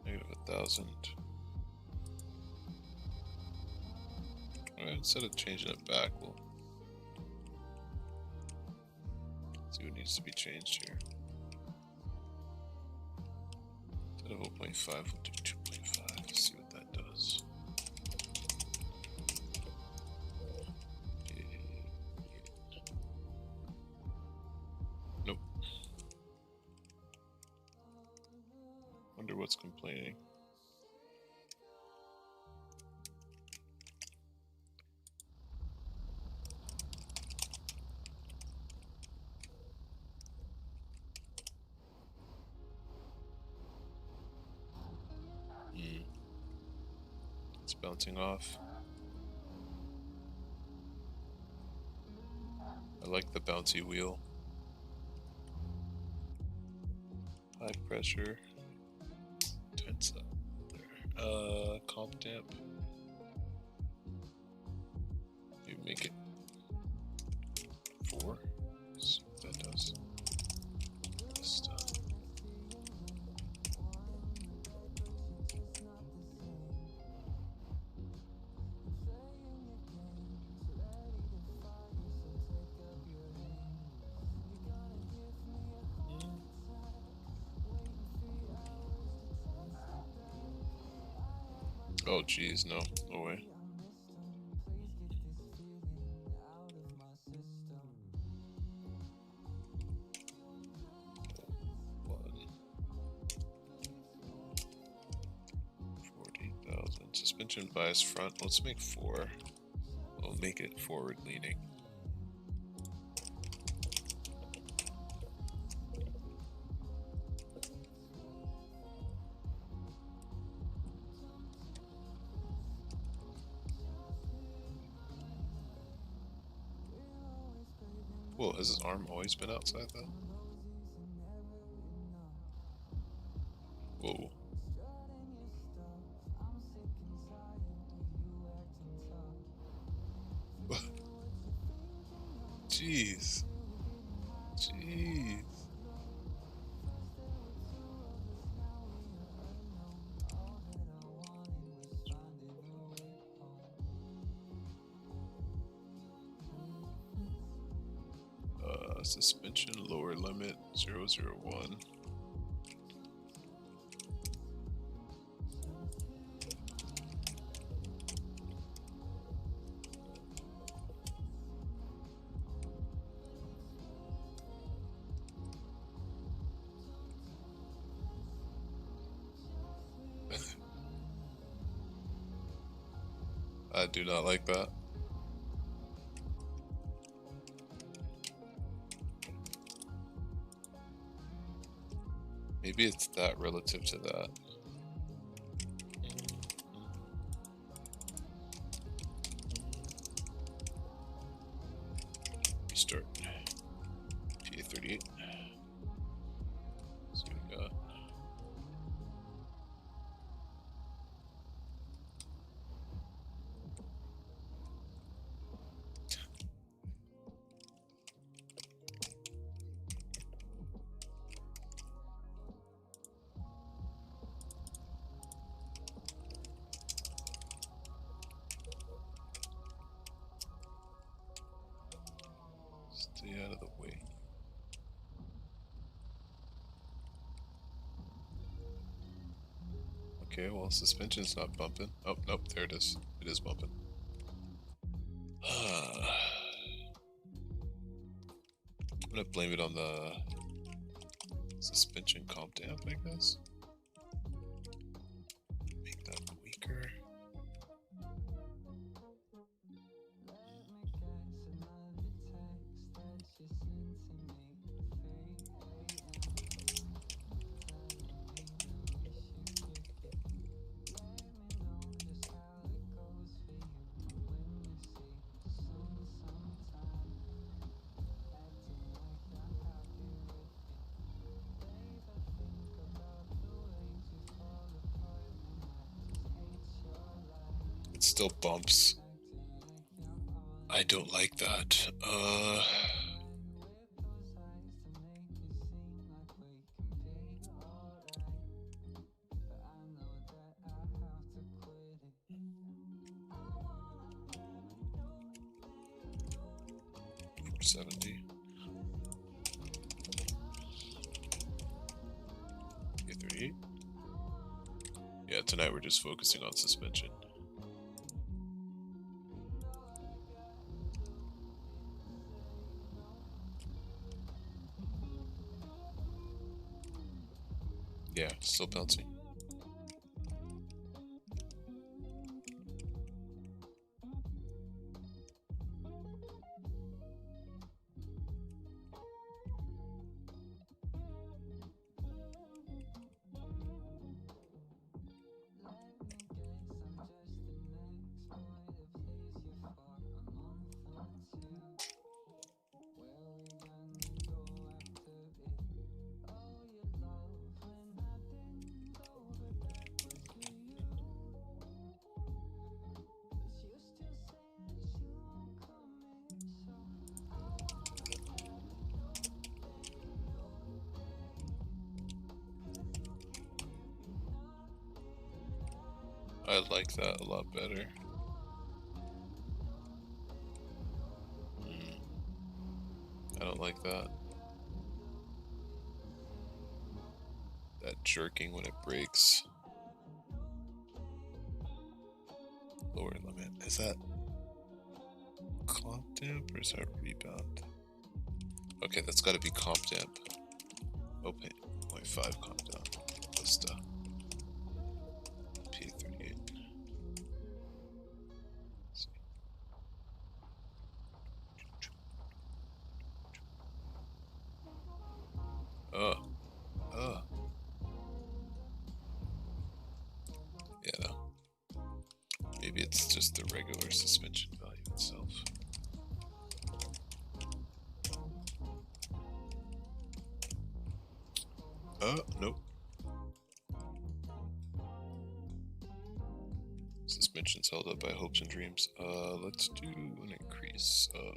-1,000. Alright, instead of changing it back, we'll see what needs to be changed here. Instead of 0.5, we'll do 2.5. See what that does. Nope. Wonder what's complaining. It's bouncing off. I like the bouncy wheel. High pressure. Tense up there. Comp damp. You make it 4. See what that does. Oh geez, no way. Suspension bias front. Let's make 4. We'll make it forward leaning. Whoa, has his arm always been outside though? Whoa. Jeez. Jeez. Suspension lower limit 001. I do not like that. Maybe it's that relative to that. Restart. PA38. So we got. Stay out of the way. Okay, well, suspension's not bumping. Oh, nope, there it is. It is bumping. I'm gonna blame it on the suspension comp damp, I guess. Make that weaker. It still bumps. I don't like that. $70. $38. Yeah, tonight we're just focusing on suspension. Yeah, still bouncing. I like that a lot better. I don't like that. That jerking when it breaks. Lower limit. Is that comp damp or is that rebound? Okay, that's gotta be comp damp. Oh, 0.5 comp damp. Vista. P38. Yeah, no. Maybe it's just the regular suspension value itself. Nope. Suspension's held up by hopes and dreams. Let's do an increase of...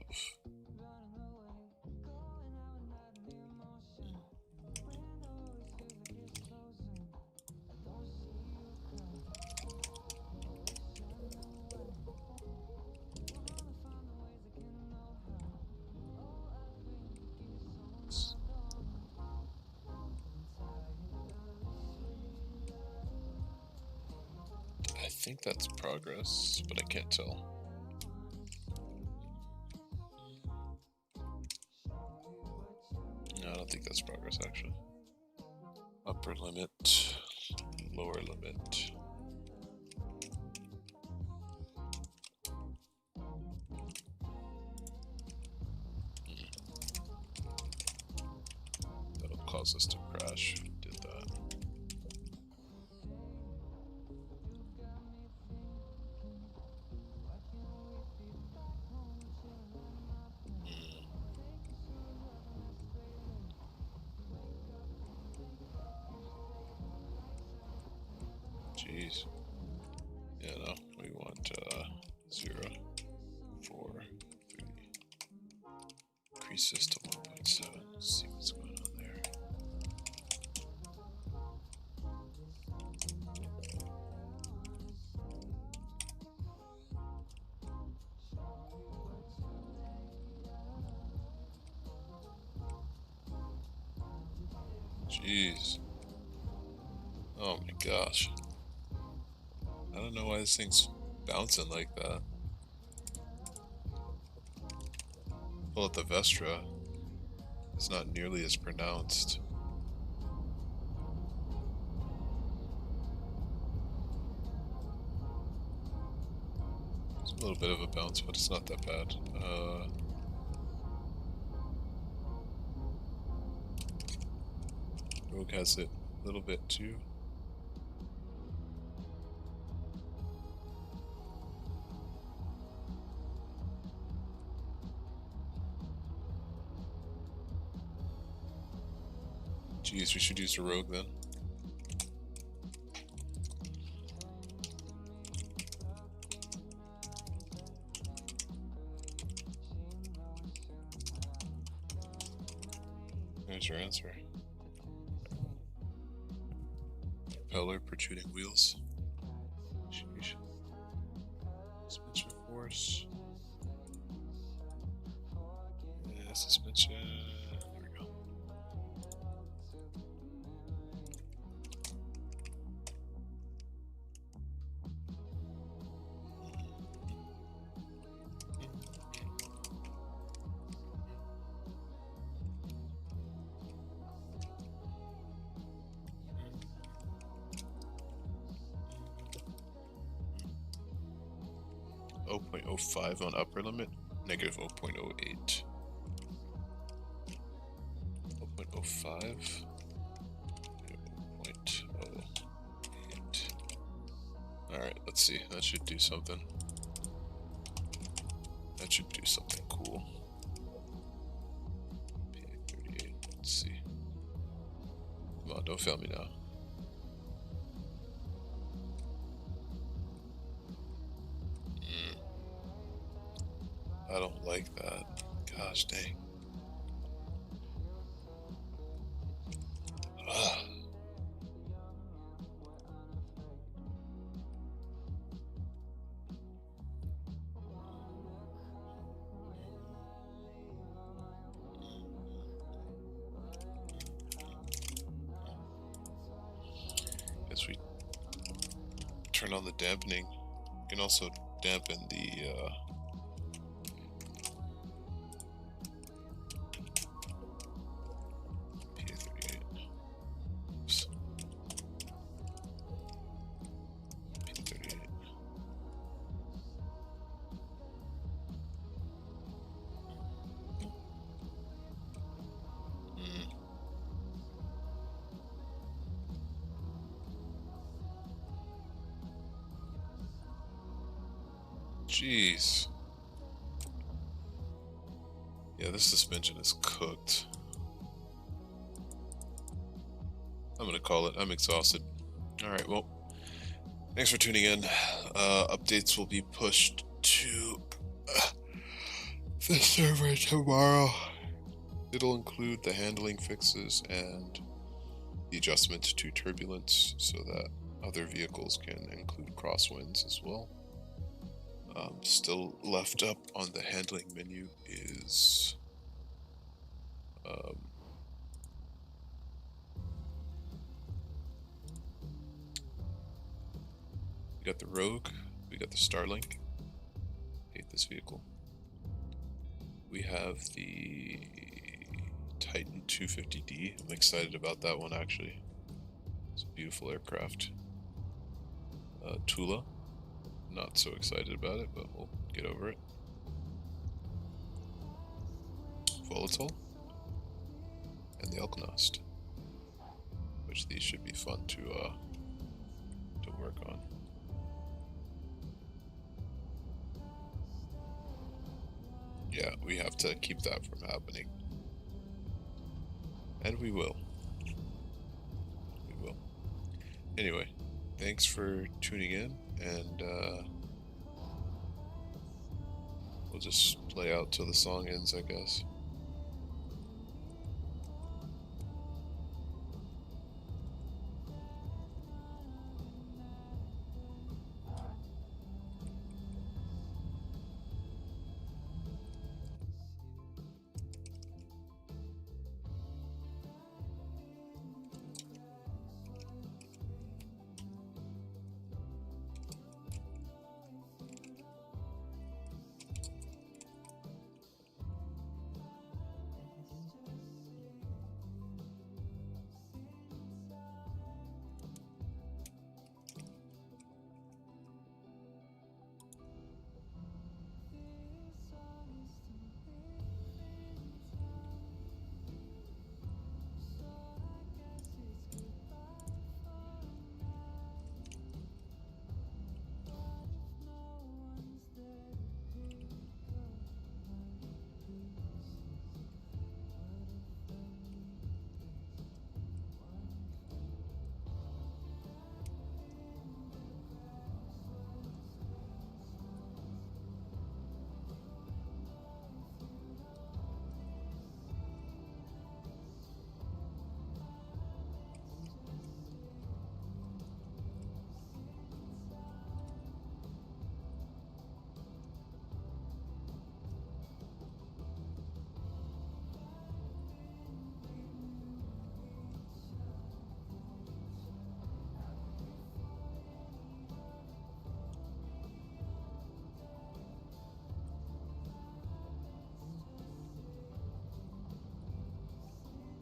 think that's progress, but I can't tell. No, I don't think that's progress actually. Upper limit, lower limit. That'll cause us to crash if we did that. Jeez. Yeah, no, we want 0, 4, 3. Increase this to 1.7. Let's see what's going on there. Jeez. Oh my gosh. I don't know why this thing's bouncing like that. Pull out the Vestra. It's not nearly as pronounced. It's a little bit of a bounce, but it's not that bad. Rogue has it a little bit too. Jeez, we should use the Rogue then. There's your answer. Propeller, protruding wheels. Sheesh. Suspension force. Yeah, suspension. There we go. .05 on upper limit, negative 0.08. 0.05, 0.08. Alright, let's see. That should do something. That should do something cool. PA38, let's see. Come on, don't fail me now. I don't like that. Gosh dang. Ugh. Guess we turn on the dampening. You can also dampen the PA38. Oops. PA38. Jeez. Yeah, this suspension is cooked. I'm gonna call it. I'm exhausted. Alright, well, thanks for tuning in. Updates will be pushed to the server tomorrow. It'll include the handling fixes and the adjustment to turbulence so that other vehicles can include crosswinds as well. Still left up on the handling menu is We got the Rogue. We got the Starlink. Hate this vehicle. We have the Titan 250D. I'm excited about that one actually. It's a beautiful aircraft. Tula. Not so excited about it, but we'll get over it. Volatile. And the Elknost. Which these should be fun to work on. Yeah, we have to keep that from happening. And we will. We will. Anyway, thanks for tuning in, and we'll just play out till the song ends, I guess.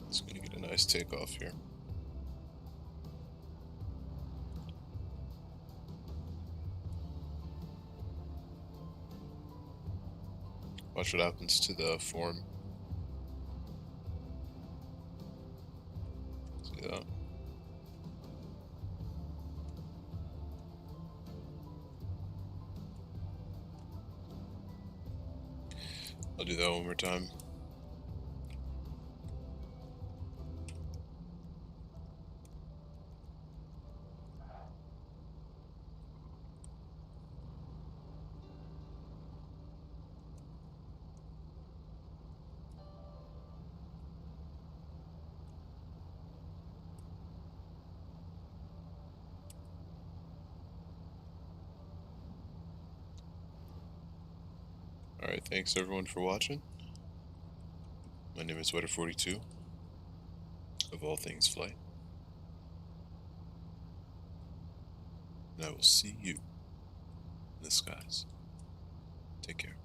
It's gonna get a nice takeoff here. Watch what happens to the form. See that? I'll do that one more time. Alright, thanks everyone for watching. My name is Wetter42, of All Things Flight. And I will see you in the skies. Take care.